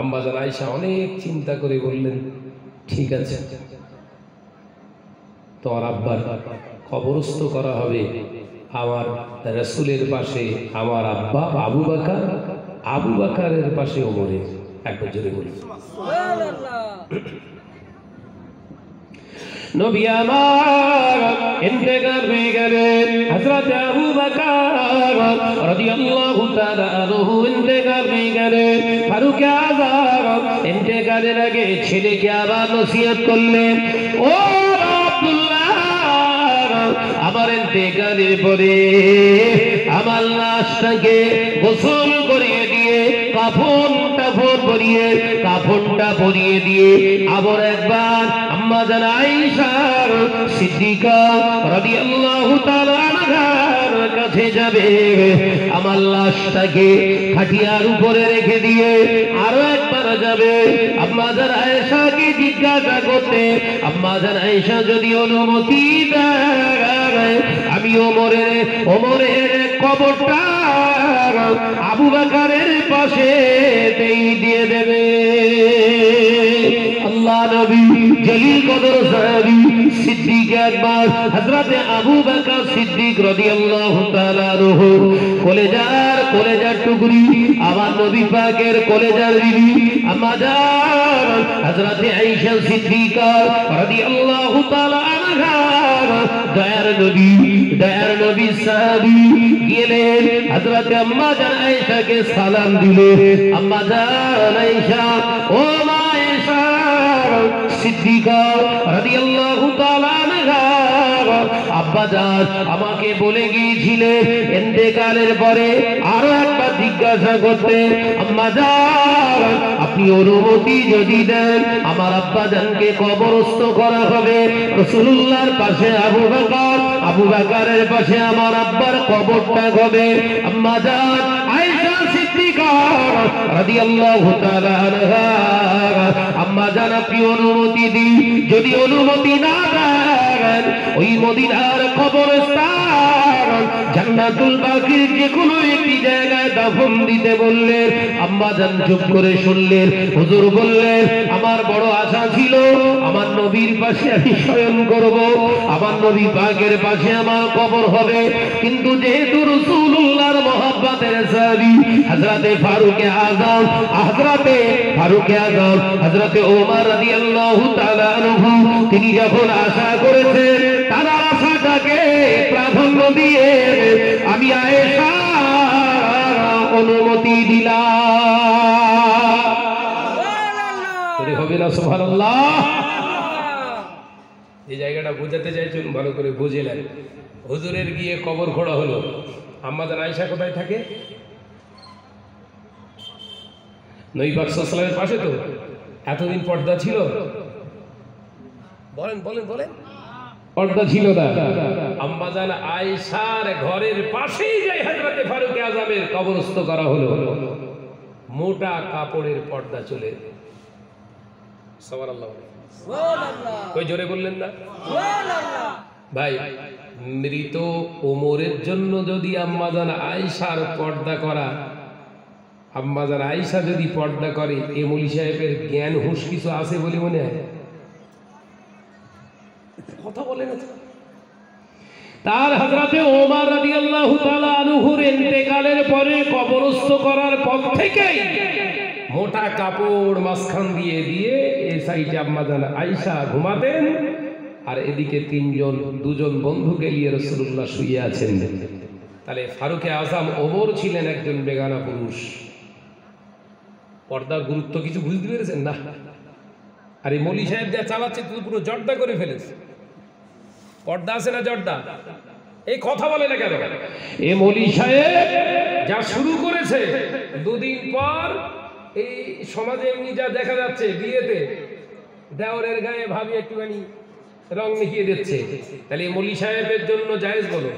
আম্মাজান আয়েশা অনেক চিন্তা করে বললেন ঠিক আছে, তোমার আব্বার কবরস্থ করা হবে আমার রাসূলের পাশে আমার আব্বা আবু বকর, আবু বকরের পাশে ওমরের। একবার জোরে বলি সুবহানাল্লাহ। নবী আমার ইন্তেকাল হয়ে গেলেন। হযরত আবু বকর রাদিয়াল্লাহু তাআলা আনহু ইন্তেকাল হয়ে গেলেন। ফারুক আযম ইন্তেকালের আগে ছেলেকে আবার নসিহত করলেন, ও আব্দুল্লাহ আমার ইন্তেকালের পরে আমার লাশটাকে গোসল করিয়ে দিয়ে কাফনটা পরিয়ে দিয়ে আবার একবার আম্মা জান আয়েশা সিদ্দিকা রাদিয়াল্লাহু তাআলা আনহার কাছে যাবে। আমার লাশটাকে খাটিয়ার উপরে রেখে দিয়ে আরো একবার যাবে আম্মা জান আয়েশাকে জিজ্ঞাসা করতে, আম্মা জান আয়েশা যদি অনুমতি দেয় আমি ওমরের কবরটা আবু বকরের পাশে দিয়ে দেবে। আল্লাহ নবী জলিল কদর সাহাবী সিদ্দিক আকবর হযরতে আবু বকর সিদ্দিক রাদিয়াল্লাহু তাআলা আনহু কলেজার টুকরি আমার নবী পাকের কলেজার বিবি আম্মা জান হযরতে আয়েশা সিদ্দিকা রাদিয়াল্লাহু তাআলা আনহা দয়ার নবী সাহাবী গেলেন হযরতে আম্মা জান আয়েশাকে সালাম দিলেন। আম্মা জান আয়েশা, ও মা আয়েশা সিদ্দিকা রাদিয়াল্লাহু তাআলা আনহা, আব্বা জান আমাকে বলে গিয়েছিলেন ইন্তেকালের পরে আরো একবার জিজ্ঞাসা করতে। আম্মা জান আপনি অনুমতি যদি দেন আমার আব্বা জানকে কবরস্থ করা হবে, রাসূলুল্লাহর পাশে আবু বকরের পাশে আমার আব্বার কবরটা হবে। আম্মা জান আয়েশা সিদ্দিকা রাদিয়াল্লাহু তাআলা আনহা, আম্মা জান আপনি অনুমতি দিন, যদি অনুমতি না দেন ওই মদিনার কবরস্থান জান্নাতুল বাকির যে কোনো একটি জায়গায় দাফন দিতে বললেন। আম্মা জান চুপ করে শুনলেন। হুজুর বললেন, আমার বড় আশা ছিল আমার নবীর পাশে আমি শয়ন করব, আমার নবী পাকের পাশে আমার কবর হবে, কিন্তু যেহেতু রাসূলুল্লাহর মহব্বতের সাহাবী হযরতে ফারুকে আযম হযরতে ওমর রাদিয়াল্লাহু তাআলা আনহু তিনি যখন আশা করেছেন, তার আশাটাকে প্রাধান্য দিয়ে আমি আয়েশা অনুমতি দিলাম। হবে না সুবহানাল্লাহ? এই জায়গাটা বুঝাতে চাইছেন, ভালো করে বুঝলেন। হুজুরের গিয়ে কবর খোঁড়া হলো। আম্মাজান আয়েশা কোথায় থাকে? নবী পাক সাল্লাল্লাহু আলাইহি ওয়াসাল্লামের পাশে। তো এতদিন পর্দা ছিল? বলেন বলেন বলেন, পর্দা ছিল না। আম্মাজান আয়েশার ঘরের পাশেই যাই হযরতে ফারুক আযমের কবরস্থ করা হলো। মোটা কাপড়ের পর্দা চলে। সুবহানাল্লাহ সুবহানাল্লাহ, কই জোরে বললেন না সুবহানাল্লাহ? ভাই, মৃত ওমরের জন্য যদি আম্মাজান আয়েশার পর্দা করা, আম্মাজান আয়েশা যদি পর্দা করে, এ মৌলী সাহেবের জ্ঞান হুঁশ কিছু আছে বলে মনে হয়? কথা বলেন। তার হযরতে ওমর রাদিয়াল্লাহু তাআলা আনহুর ইন্তেকালের পরে কবরস্থ করার পর থেকেই মোটা কাপড় মাঝখান দিয়ে দিয়ে এই সাইডে আম্মাজান আয়েশা ঘুমাতেন, আর এদিকে দুজন বন্ধুকে নিয়ে রাসূলুল্লাহ শুয়ে আছেন। তাহলে ফারুকে আযম ওমর ছিলেন একজন বেগানা পুরুষ। পর্দার গুরুত্ব কিছু বুঝতে পেরেছেন না? আর এই মৌলী সাহেব যা চালাচ্ছে পুরো জর্দা করে ফেলেছে। পর্দা আছে না জর্দা? এই কথা বলে না কেন? এই মৌলী সাহেব যা শুরু করেছে, দুদিন পর এই সমাজে এমনি যা দেখা যাচ্ছে, বিয়েতে দেওরের গায়ে ভাবি একটুখানি রং মিশিয়ে দিচ্ছে, তাহলে এই মৌলী সাহেবের জন্য জায়েজ বলো?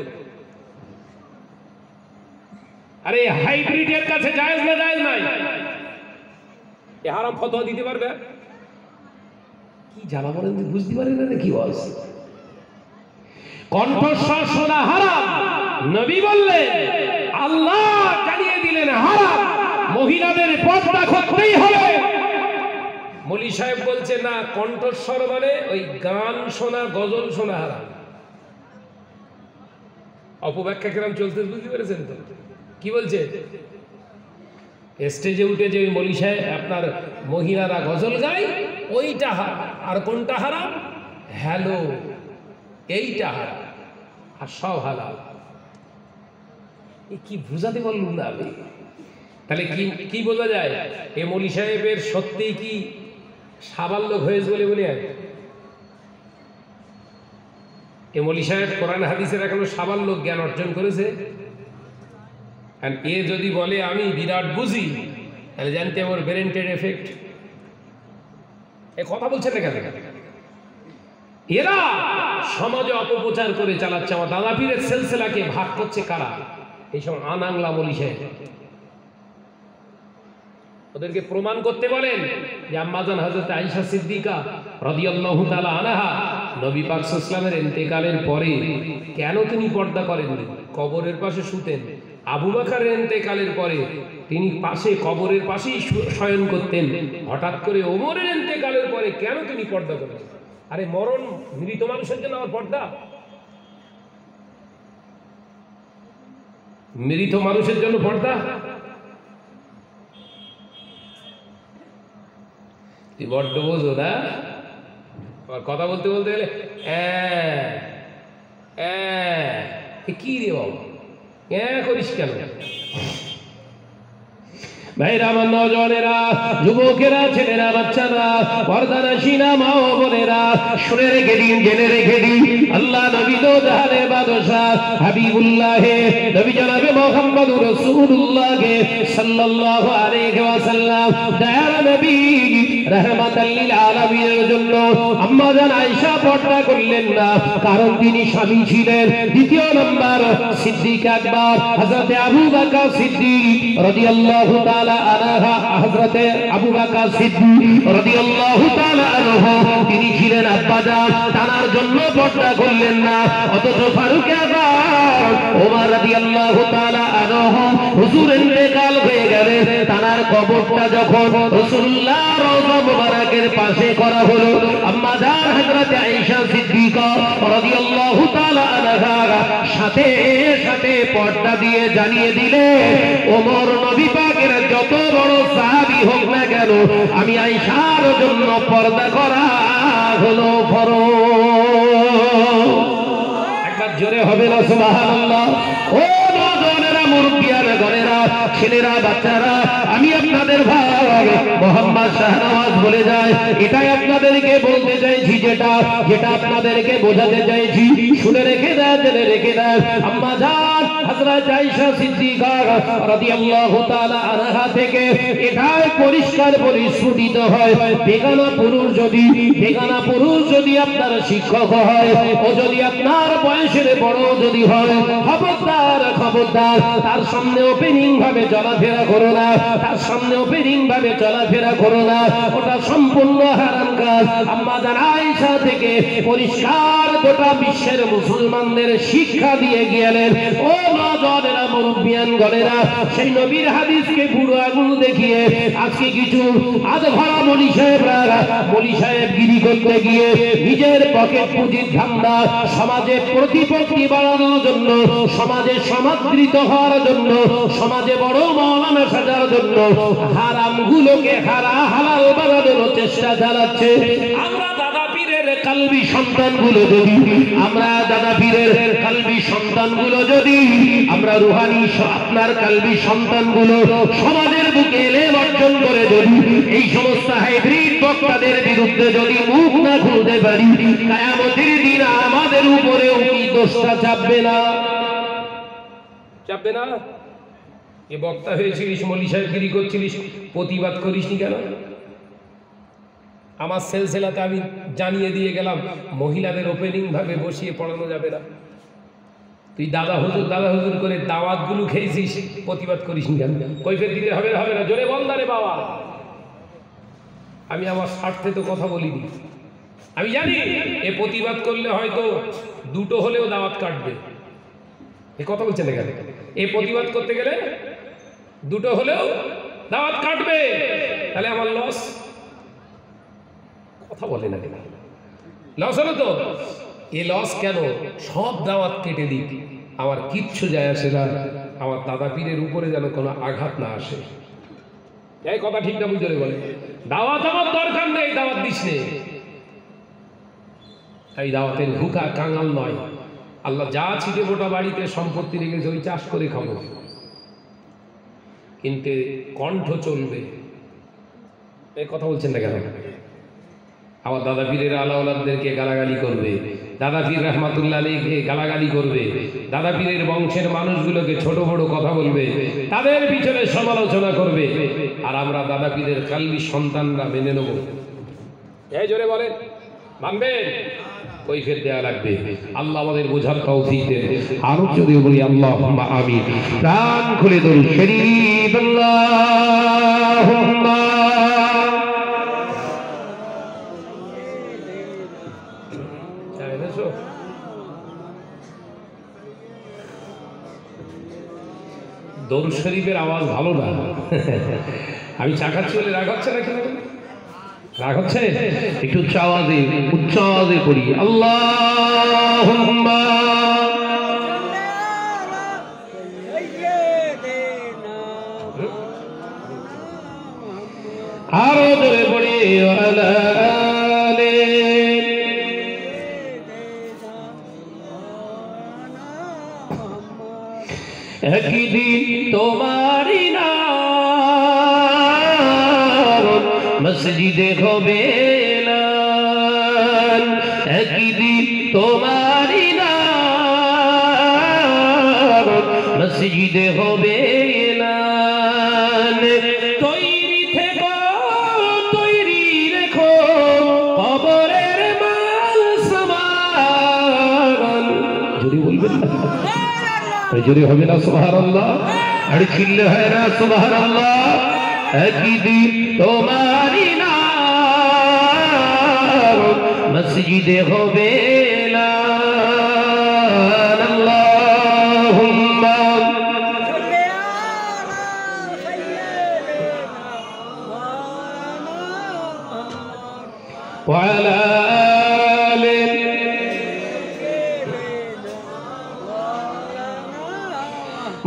আরে হাইব্রিডের কাছে জায়েজ না জায়েজ নাই? এ হারাম ফতোয়া দিতে পারবে? কি জ্বালা বলেন, বুঝতে পারেন না কি বল? কণ্ঠস্বর শোনা হারাম, নবী বললেন, আল্লাহ জানিয়ে দিলেন হারাম, মহিলাদের পর্দা করতেই হবে। মৌলী সাহেব বলছে না, কণ্ঠস্বর মানে ওই গান শোনা, গজল শোনা হারাম। অপব্যাখ্যা কিরম চলতে বুঝতে পেরেছেন তো? কি বলছে? স্টেজে উঠে যে ওই মৌলী সাহেব আপনার মহিলারা গজল গায়, ওইটা হারাম। আর কোনটা হারাম? হ্যালো, এইটা হারাম, আর সব হালাল। কি বুঝাতে বললুম না আমি? তাহলে কি বোঝা যায়? এ মৌলী সাহেবের সত্যিই কি সাবাল্যক হয়েছে বলে মনে হয়? এ মৌলী সাহেব কোরআন হাদিসের এখনো সাবাল্যক জ্ঞান অর্জন করেছে। আর এ যদি বলে আমি বিরাট বুঝি, তাহলে জানতে আমার ব্রেনটের এফেক্ট। এ কথা বলছে না কেন? এরা সমাজে অপপ্রচার করে চালাচ্ছে। আমার দাদা পীরের সিলসিলাকে ভাগ করছে কারা? এই সব আনাংলা মৌলী সাহেব। ওদেরকে প্রমাণ করতে বলেন যে আম্মাজান হযরত আয়েশা সিদ্দিকা রাদিয়াল্লাহু তাআলা আনহা নবী পাক সাল্লাল্লাহু আলাইহি ওয়াসাল্লামের ইন্তেকালের পরে কেন তিনি পর্দা করেননি? কবরের পাশে শুতেন। আবু বকরের ইন্তেকালের পরে তিনি পাশে কবরের পাশেই শয়ন করতেন। হঠাৎ করে ওমরের ইন্তেকালের পরে কেন তিনি পর্দা করলেন? আরে মরণ, মৃত মানুষের জন্য আমার পর্দা? মৃত মানুষের জন্য পর্দা? তুই বড্ড বোঝো না? কথা বলতে বলতে গেলে কি রে বাবা, করিস কেন? ভাইরা, আমার নওজওয়ানেরা, যুবকেরা, ছেলেরা, বাচ্চারা, পর্দানশীনা মা ও বোনেরা, শুনে রেখে দিন, জেনে রেখে দিন, আল্লাহ নবী দো জাহানের বাদশাহ হাবিবুল্লাহ নবী জনাবে মুহাম্মদুর রাসূলুল্লাহ সাল্লাল্লাহু আলাইহি ওয়াসাল্লাম দয়ার নবী রাহমাতাল লিল আলামিনের জন্য আম্মাজান আয়েশা পর্দা করলেন না, কারণ তিনি স্বামী ছিলেন। দ্বিতীয় নম্বর, সিদ্দিক আকবর হযরত আবু বকর সিদ্দিক রাদিয়াল্লাহু তাআলা তাআলা আনহা হযরতে আবু বকর সিদ্দিক রাদিয়াল্লাহু তাআলা আনহু তিনি ছিলেন আব্বাজান, টানার জন্য পর্দা করলেন না। অথচ ফারুক আযম ওমর রাদিয়াল্লাহু তাআলা আনহু হুজুর ইন্তেকাল হয়ে গেলে তানার কবরটা যখন রাসূলুল্লাহ রওজা মুবারকের পাশে করা হলো, আম্মা জান হযরত আয়েশা সিদ্দিকা রাদিয়াল্লাহু তাআলা আনহা সাথে সাথে পর্দা দিয়ে জানিয়ে দিলে, ওমর নবী পাকের যত বড় সাহাবী হোক না কেন, আমি আয়েশার জন্য পর্দা করা হলো ফরজ। একবার জোরে হবে না সুবহানাল্লাহ? ও নওজওয়ানেরা, মুরব্বিয়ারা, গণেরা, ছেলেরা, বাচ্চারা, আমি আপনাদের ভাই মোহাম্মদ শাহনওয়াজ বলে যায়, এটাই আপনাদেরকে বলতে চাইছি, যেটা আপনাদেরকে বোঝাতে চাইছি। শুনে রেখে দেন, জেনে রেখে দেন। আম্মা জান হযরত আয়েশা সিদ্দিকা রাদিয়াল্লাহু তাআলা আনহা থেকে এটাই পরিষ্কার পরিস্ফুটিত হয়, বেগানা পুরুষ যদি আপনার শিক্ষক হয়, ও যদি আপনার বয়সের বড় যদি হয়, খবরদার তার সামনে ওপেনিং ভাবে চলাফেরা করো না, ওটা সম্পূর্ণ হারাম কাজ। আম্মা জান আয়েশা থেকে পরিষ্কার গোটা বিশ্বের মুসলমানদের শিক্ষা দিয়ে গেলেন। ও নওজওয়ানেরা, মুরব্বিয়ান গণেরা, সেই নবীর হাদিসকে বুড়ো আঙুল দেখিয়ে আজকে কিছু আধভরা মলি সাহেবগিরি করতে গিয়ে নিজের পকেট পুঁজির ধান্দা, সমাজে প্রতিপত্তি বাড়ানোর জন্য, সমাজে সমাদৃত হওয়ার জন্য, সমাজে বড় মাওলানা সাজার জন্য হারামগুলোকে হালাল বানানোর চেষ্টা চালাচ্ছে। আমরা দাদা পীরের কালবি সন্তানগুলো যদি আমরা রুহানি আপনার কালবি সন্তানগুলো সমাজের বুকে এলে অর্জন করে যদি এই সমস্ত হাইব্রিড বক্তাদের বিরুদ্ধে যদি মুখ না খুলতে পারি, কিয়ামতের দিন আমাদের উপরেও কি দোষটা চাপবে না? এ বক্তা হয়েছিলিস, মলি সাহেবগিরি করছিলিস, প্রতিবাদ করিসনি কেন? আমার সিলসিলাতে আমি জানিয়ে দিয়ে গেলাম, মহিলাদের ওপেনিং ভাবে বসিয়ে পড়ানো যাবে না। তুই দাদা হুজুর করে দাওয়াতগুলো খেয়েছিস, প্রতিবাদ করিসনি কেন? কৈফিয়ত দিতে হবে না? জোরে বল না রে বাবা। আমি আমার স্বার্থে তো কথা বলিনি। আমি জানি এ প্রতিবাদ করলে হয়তো দুটো হলেও দাওয়াত কাটবে। এ কথা বলছেন না কেন? এ প্রতিবাদ করতে গেলে দুটো হলেও দাওয়াত কাটবে, তাহলে আমার লস। কথা বলে না কেন? লস হলো তো। এ লস কেন? সব দাওয়াত কেটে দিক, আমার কিচ্ছু যায় আসে না, আমার দাদা পীরের উপরে যেন কোনো আঘাত না আসে। এই কথা ঠিক না বুঝে বলে, দাওয়াত আমার দরকার নেই, দাওয়াত দিস নে। এই দাওয়াতের ভুকা কাঙাল নয়। আল্লাহ যা ছিটে মোটা বাড়িতে সম্পত্তি রেখেছে ওই চাষ করে খাবো, কিন্তু কণ্ঠ চলবে। এই কথা বলছেন না কেন? আমার দাদা পীরের আলাওলাদদেরকে গালাগালি করবে, দাদা পীর রহমাতুল্লাহ আলাইহিকে গালাগালি করবে, দাদা পীরের বংশের মানুষগুলোকে ছোট বড় কথা বলবে, তাদের পিছনে সমালোচনা করবে, আর আমরা দাদা পীরের কালবি সন্তানরা মেনে নেব। এই জোরে বলে মানবে? কৈফিয়ত দেয়া লাগবে। আল্লাহ আমাদের বোঝার তৌফিক দেন। আরো যদি বলি আল্লাহুম্মা আমিন। প্রাণ খুলে দরুদ শরীফ আল্লাহুম্মা দরুদ শরীফের আওয়াজ ভালো না। আমি চাকাচ্ছি বলে রাগ হচ্ছে না? কেন রাগ হচ্ছে? একটু উচ্চ আওয়াজে পড়ি আল্লাহুম্মা। আরো জোরে পড়ি আলা আলি। একদিন তোমারি নাম মসজিদে হবে এলান, একদিন তোমারি নাম মসজিদে হবে এলান। তৈরি থেকো, তৈরি রেখো কবরের মাল সামান। যদি বলবেন না যদি হবে না সুবহানাল্লাহ, আর চিল্লে হয় না সুবহানাল্লাহ। একদিন তোমারই নাম মসজিদে হবে এলান আল্লাহুম্মা ওয়া আলা আলি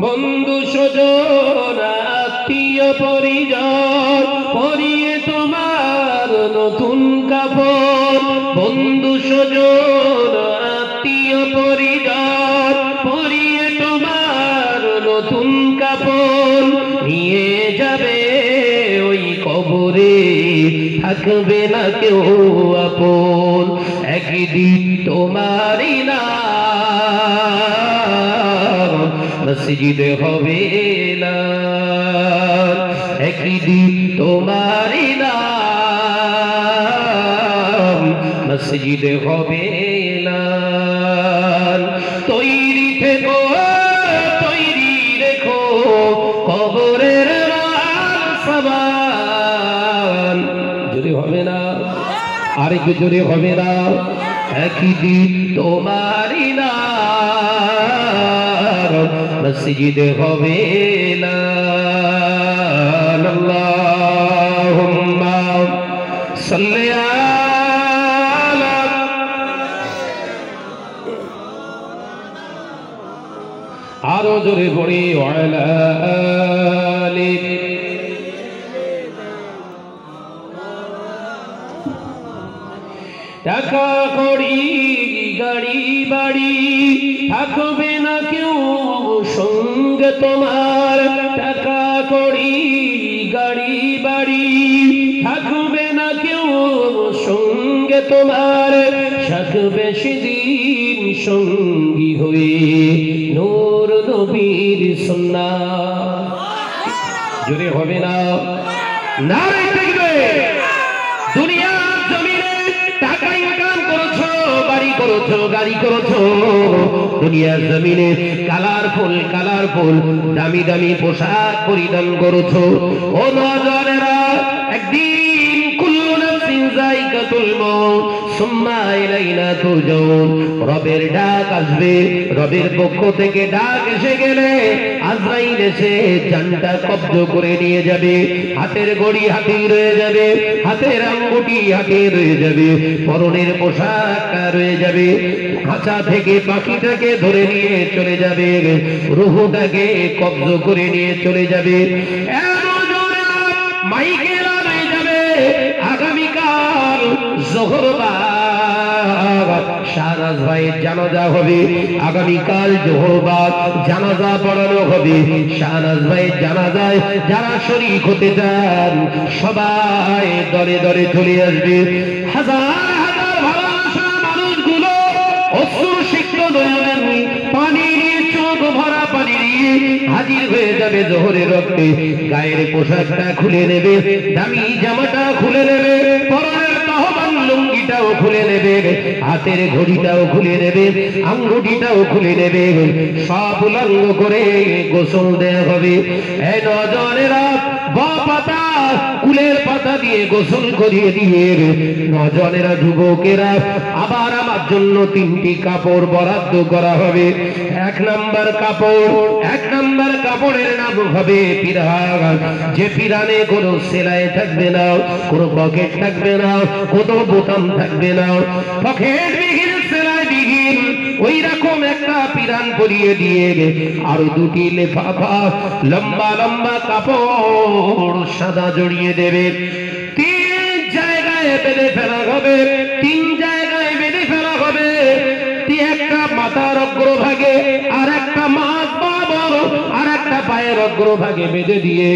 বন্ধু স্বজন আত্মীয় পরিজন পরিয়ে তোমার নতুন কাপড় বন্ধু স্বজন আত্মীয় পরিজন পরিয়ে তোমার নতুন কাপড় নিয়ে যাবে ওই কবরে থাকবে না কেউ আপন একদিন তোমারই নাম মসজিদে হবে এলান একদিন তোমারই নাম মসজিদে হবে এলান তৈরি থেকো তৈরি রেখো কবরের সাবান জোরে হবে না আরেকটু জোরে হবে না একদিন তোমারই নাম মসজিদে হবে এলান আল্লাহুম্মা সাল্লি আলা আরো জোরে পড়ি ওয়ালা আলি টাকা কড়ি গাড়ি বাড়ি থাকবে না কেউ সঙ্গে তোমার টাকা কড়ি গাড়ি বাড়ি থাকবে না কেউ সঙ্গে তোমার থাকবে সেদিন সঙ্গী হয়ে নূর নবীর সুন্নাহ জোরে হবে না নারে তাকবীর দুনিয়া জমিনে টাকা ইনকাম করেছো বাড়ি করেছো গাড়ি করেছো দুনিয়ার জমিনে কালারফুল দামি দামি পোশাক পরিধান করেছো ও নওজওয়ানেরা একদিন কুল্লু নাফসিন যায়কাতুল মাউত সুম্মা ইলাইনা তুরজাউন রবের ডাক আসবে রবের পক্ষ থেকে ডাক এসে গেলে আজরাইল এসে জানটা কব্জ করে নিয়ে যাবে হাতের ঘড়ি হাতেই রয়ে যাবে হাতের আঙ্গুটি হাতে রয়ে যাবে পরনের পোশাক রয়ে যাবে খাঁচা থেকে পাখিটাকে ধরে নিয়ে চলে যাবে রূহটাকে কব্জ করে নিয়ে চলে যাবে মাইকে রয়ে যাবে আগামীকাল জোহর শাহনাজ ভাইয়ের জানাজা হবে আগামীকাল জোহরবাদ জানাজা পড়ানো হবে শাহনাজ ভাইয়ের জানাজায় যারা শরীক হতে চান সবাই দরে দরে চলে আসবে হাজার হাজার ভালোবাসা মানুষগুলো অশ্রুসিক্ত নয়নের পানি নিয়ে চোখ ভরা পানি নিয়ে হাজির হয়ে যাবে জোহরের রক্তে গায়ের পোশাকটা খুলে নেবে দামি জামাটা খুলে নেবে পরনের তহবান লুঙ্গিটাও খুলে নেবে হাতের ঘড়িটাও খুলে নেবে আঙ্গুঠিটাও খুলে নেবে সব উলঙ্গ করে গোসল দেয়া হবে এই নওজওয়ানেরা পাতা কুলের পাতা দিয়ে গোসল করিয়ে দিয়ে নওজওয়ানেরা যুবকেরা আবার আমার জন্য তিনটি কাপড় বরাদ্দ করা হবে এক নাম্বার কাপড়ের নাম হবে পিরান যে পিরানে কোনো সেলাই থাকবে না কোনো পকেট থাকবে না কোনো বোতাম থাকবে না পকেট বিহীন সেলাই বিহীন ওই রকম একটা পিরান পরিয়ে দিয়ে আরো দুটি লেফাফা লম্বা লম্বা কাপড় সাদা জড়িয়ে দেবে তিন জায়গায় বেঁধে ফেলা হবে একটা মাথার অগ্রভাগে আর একটা মাথ বাবর আর একটা পায়ের অগ্রভাগে বেঁধে দিয়ে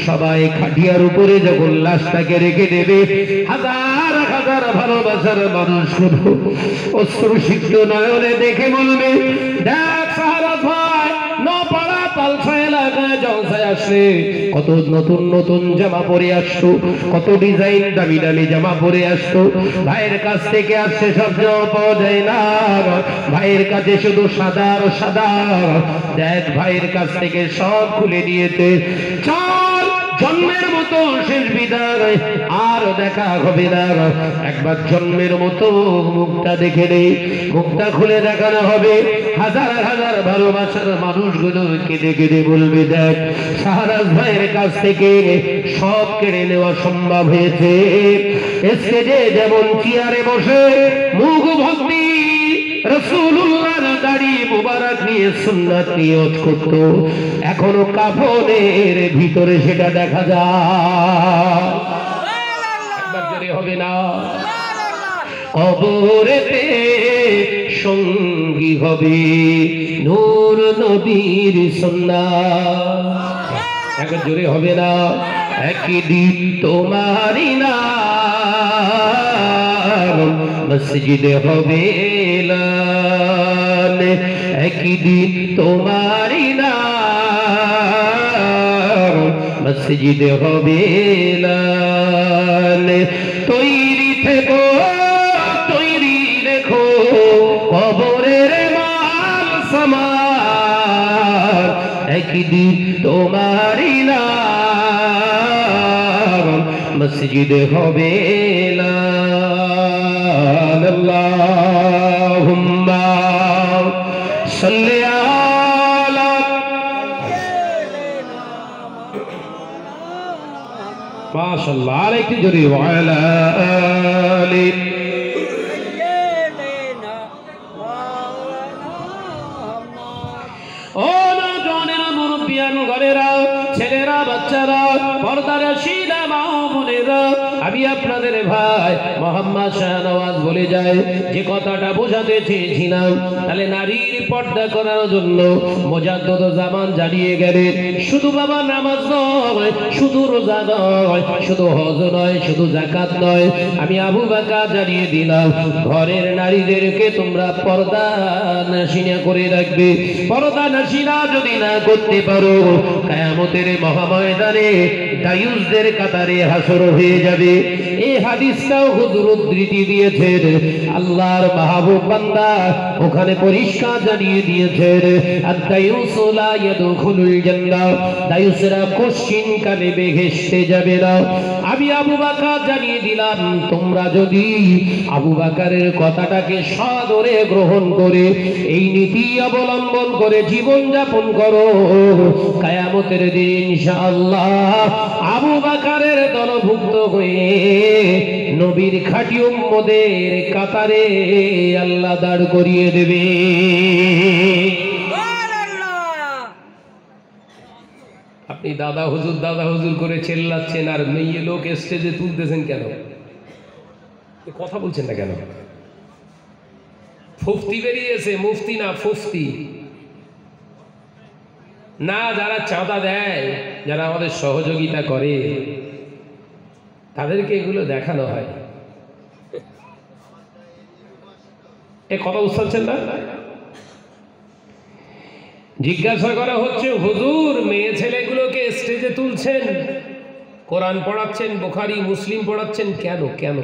সবাই খাটিয়ার উপরে যখন লাশটাকে রেখে দেবে হাজার হাজার ভালোবাসার মানুষ শুধু অশ্রুসিক্ত নয়নে দেখে বলবে দেখ সাহারা ভাই নপাড়া তালসা এলাকায় জলসায় আসে কত নতুন নতুন জামা পরে আসতো কত ডিজাইন দামি দামি জামা পরে আসতো ভাইয়ের কাছ থেকে আসছে সব জামা পাওয়া যায় না ভাইয়ের কাছে শুধু সাদা আর সাদা দেখ ভাইয়ের কাছ থেকে সব খুলে নিয়েছে চল জন্মের মতো বিদায়, আর দেখা হবে না। একবার জন্মের মতো মুখটা দেখে নেই, মুখটা খুলে দেখানো হবে। হাজার হাজার ভালোবাসার মানুষগুলো কেঁদে কেঁদে বলবে, দেখ শাহরাজ ভাইয়ের কাছ থেকে সব কেড়ে নেওয়া সম্ভব হয়েছে। স্টেজে যেমন চেয়ারে বসে মুখ ভক্তি রাসূলুল্লাহর দাড়ি মুবারক নিয়ে সুন্নাত নিয়ত করত, এখনো কাফনের ভিতরে সেটা দেখা যায়। একবার জোরে হবে না? কবরেতে সঙ্গী হবে নূর নবীর সুন্নাত। একবার জোরে হবে না? একদিন তোমারই নাম মসজিদে হবে এলান, একদিন তোমারই নাম মসজিদে হবে এলান। তৈরি থেকো, তৈরি রেখো কবরের মাল সামার, একদিন তোমারই নাম মসজিদে হবে এলান। আল্লাহুম্মা সাল্লি আলা মাশাআল্লাহ আলাইহি জোরে ওয়া আলা আলি। ও নজওয়ানেরা, মুরব্বিয়ান ঘরেরা, ছেলেরা, বাচ্চারা, পর্দার শিরা মা বোনেরা, আমি আপনাদের ভাই মোহাম্মদ শাহনওয়াজ বলে যায় যে কথাটা বোঝাতে চেয়েছিলাম। তাহলে নারীর পর্দা করার জন্য মুজাদ্দিদ জামান জানিয়ে গেলেন, শুধু বাবা নামাজ নয়, শুধু রোজা নয়, শুধু হজ নয়, শুধু যাকাত নয়, আমি আবু বকর জানিয়ে দিলাম ঘরের নারীদেরকে তোমরা পর্দা নাশিনা করে রাখবে। পর্দা নাশিনা যদি না করতে পারো, কিয়ামতের মহাময়দানে দায়ুসদের কাতারে হাসর হয়ে যাবে। এই হাদিসটাও হুজুর উদ্ধৃতি দিয়েছেন, আল্লাহর মাহবুব বান্দা ওখানে পরিষ্কার জানিয়ে দিয়েছেন, আদ-দায়ুসু লা ইয়াদখুলুল জান্নাহ, দায়ুসরা কোশ্চিন কালে বেহেশতে যাবে না। আমি আবু বকর জানিয়ে দিলাম, তোমরা যদি আবু বকরের কথাটাকে সাদরে গ্রহণ করে এই নীতি অবলম্বন করে জীবন যাপন করো, কিয়ামতের দিন ইনশাআল্লাহ আবু বকরের দলভুক্ত হয়ে নবীর খাঁটি উম্মতের কাতারে আল্লাহ দাঁড় করিয়ে দেবে। আপনি দাদা হুজুর করে চেল্লাচ্ছেন আর মেয়ে লোক স্টেজে তুলতেছেন কেন? কথা বলছেন না কেন? ফুফতি বেরিয়েছে, মুফতি না ফুফতি না। যারা চাঁদা দেয়, যারা আমাদের সহযোগিতা করে, তাদেরকে এগুলো দেখানো হয়। এ কথা বুঝতে না? জিজ্ঞাসা করা হচ্ছে, হুজুর মেয়ে ছেলেগুলোকে স্টেজে তুলছেন, কোরআন পড়াচ্ছেন, বুখারী মুসলিম পড়াচ্ছেন, কেন কেন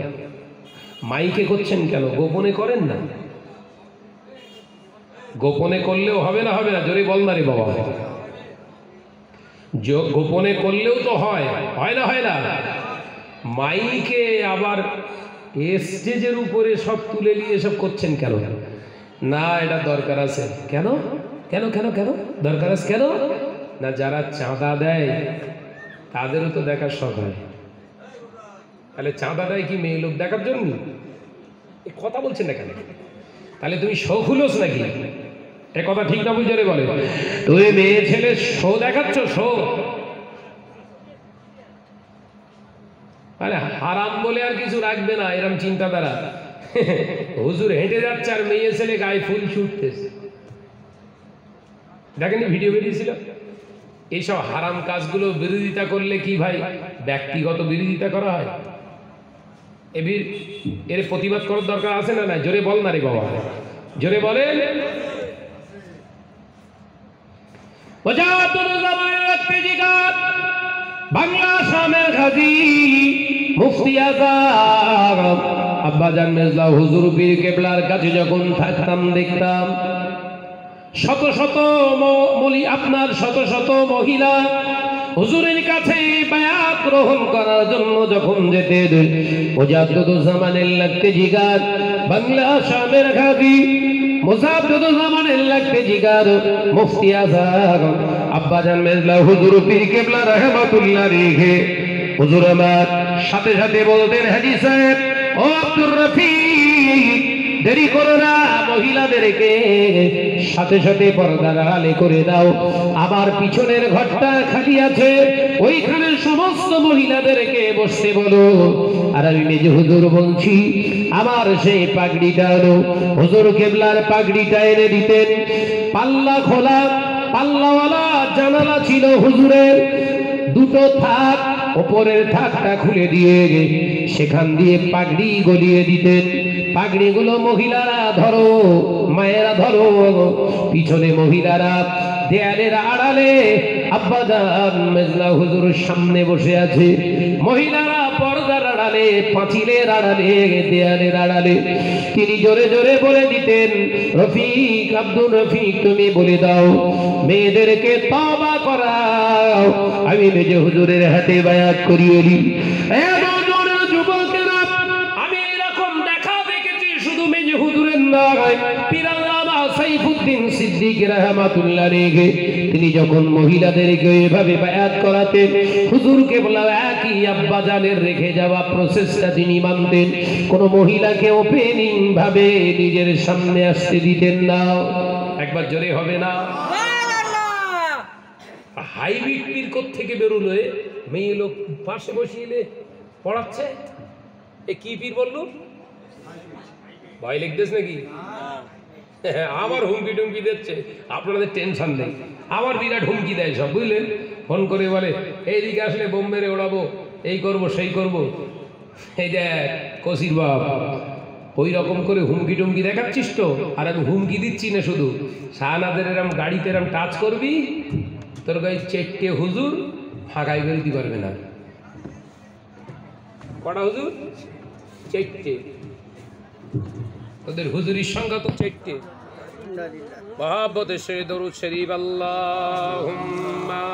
মাইকে করছেন কেন? গোপনে করেন না? গোপনে করলেও হবে না? হবে না? জোরে বল না রে বাবা। গোপনে করলেও তো হয়, হয় না? হয় না? মাইকে আবার স্টেজের উপরে সব তুলে নিয়ে সব করছেন কেন? না, এটা দরকার আছে। কেন কেন কেন কেন দরকার আছে কেন? না, যারা চাঁদা দেয় তাদেরও তো দেখার শখ হয়। তাহলে চাঁদা দেয় কি মেয়ে লোক দেখার জন্য? এই কথা বলছেন না কেন? তাহলে তুমি শখ হলোস নাকি? এ কথা ঠিক না বুঝে বলে? তুমি মেয়ে ছেলে শো দেখাচ্ছ, শো। হারাম বলে আর কিছু রাখবে না, এরকম চিন্তাধারা। হুজুর হেঁটে যাচ্ছে আর মেয়ে ছেলে গায়ে ফুল ছুটতেছে, দেখেনি ভিডিও বেরিয়েছিল? এইসব হারাম কাজগুলো বিরোধিতা করলে কি ভাই ব্যক্তিগত বিরোধিতা করা হয়? এর প্রতিবাদ করার দরকার আছে না? না, জোরে বল না রে বাবা, জোরে বলেন। বাংলা শামের গাজী মুফতি আজম আব্বাজান মির্জা হুজুর পীর কেবলার কাছে যখন থাকতাম, দেখতাম শত শত মহিলা হুজুরের কাছে বায়াত গ্রহণ করার জন্য যখন যেতেন মুজাদ্দিদুজ্জামানের লাগতে জিগার বাংলা শামের গাজী মুজাদ্দিদুজ্জামানের লাগতে জিগার মুফতি আজম আব্বাজান মেজলা হুজুর পীর কেবলা রাহমাতুল্লাহ রেখে হুজুর আমার সাথে সাথে বলতেন হাজী সাহেব ও আব্দুর রফিক দেরি করো না, মহিলাদেরকে সাথে সাথে পর্দার আড়ালে করে দাও। আবার পিছনের ঘরটা খালি আছে, ওইখানে সমস্ত মহিলাদেরকে বসতে বলো। আর আমি মেজে হুজুর বলছি আমার সেই পাগড়িটা আনো। হুজুর কেবলার পাগড়িটা এনে দিতেন। পাল্লা খোলা, পাল্লাওয়ালা জানালা ছিল হুজুরের, দুটো থাক, ওপরের থাকটা খুলে দিয়ে সেখান দিয়ে পাগড়ি গলিয়ে দিতেন। পাগড়িগুলো মহিলারা ধরো, মায়েরা ধরো, পিছনে মহিলারা দেয়ালের আড়ালে আব্বাজান মেজলা হুজুর সামনে বসে আছে, মহিলারা পর্দার আড়ালে, পাঁচিলের আড়ালে, দেয়ালের আড়ালে। তিনি জোরে জোরে বলে দিতেন, রফিক, আব্দুল রফিক, তুমি বলে দাও মেয়েদেরকে তওবা করাও। আমি মেজে হুজুরের হাতে বায়াত করিয়ে দিই। যুবকেরা, আমি এরকম দেখা দেখেছি শুধু মেজে হুজুরের নয়, পীর আল্লামা সাইফুদ্দিন সিদ্দিকী রাহমাতুল্লাহ আলাইহি তিনি যখন মহিলাদেরকে এভাবে বায়াত করাতেন, হুজুর কেবলা একই আব্বাজানের রেখে যাওয়া প্রসেসটা তিনি মানতেন। কোন মহিলাকে ওপেনিং ভাবে নিজের সামনে আসতে দিতেন না। একবার জোরে হবে না? হাইব্রিড পীর থেকে বেরোলো, মেয়ে লোক পাশে বসিয়ে পড়াচ্ছে। এ কি পীর বললো? ভয় লিখতেছ নাকি? আমার হুমকি টুমকি দিচ্ছে, আপনাদের টেনশন নেই। আমার বিরাট হুমকি দেয় সব, বুঝলেন? ফোন করে বলে এইদিকে আসলে বোম মেরে ওড়াবো, এই করব সেই করব। এই দেখ কসির বাপ, ওই রকম করে হুমকি টুমকি দেখাচ্ছিস তো। আর আমি হুমকি দিচ্ছি না, শুধু শাহনাদের এরম গাড়িতে এরম টাচ করবি, তোর গায়ে চেটে হুজুর ফাঁকাই বেরোতে পারবে না। কটা হুজুর? চেটে। তোদের হুজুরির সংখ্যা তো চেটে। মহাব্বতে সে দরুদ শরীফ আল্লাহুম্মা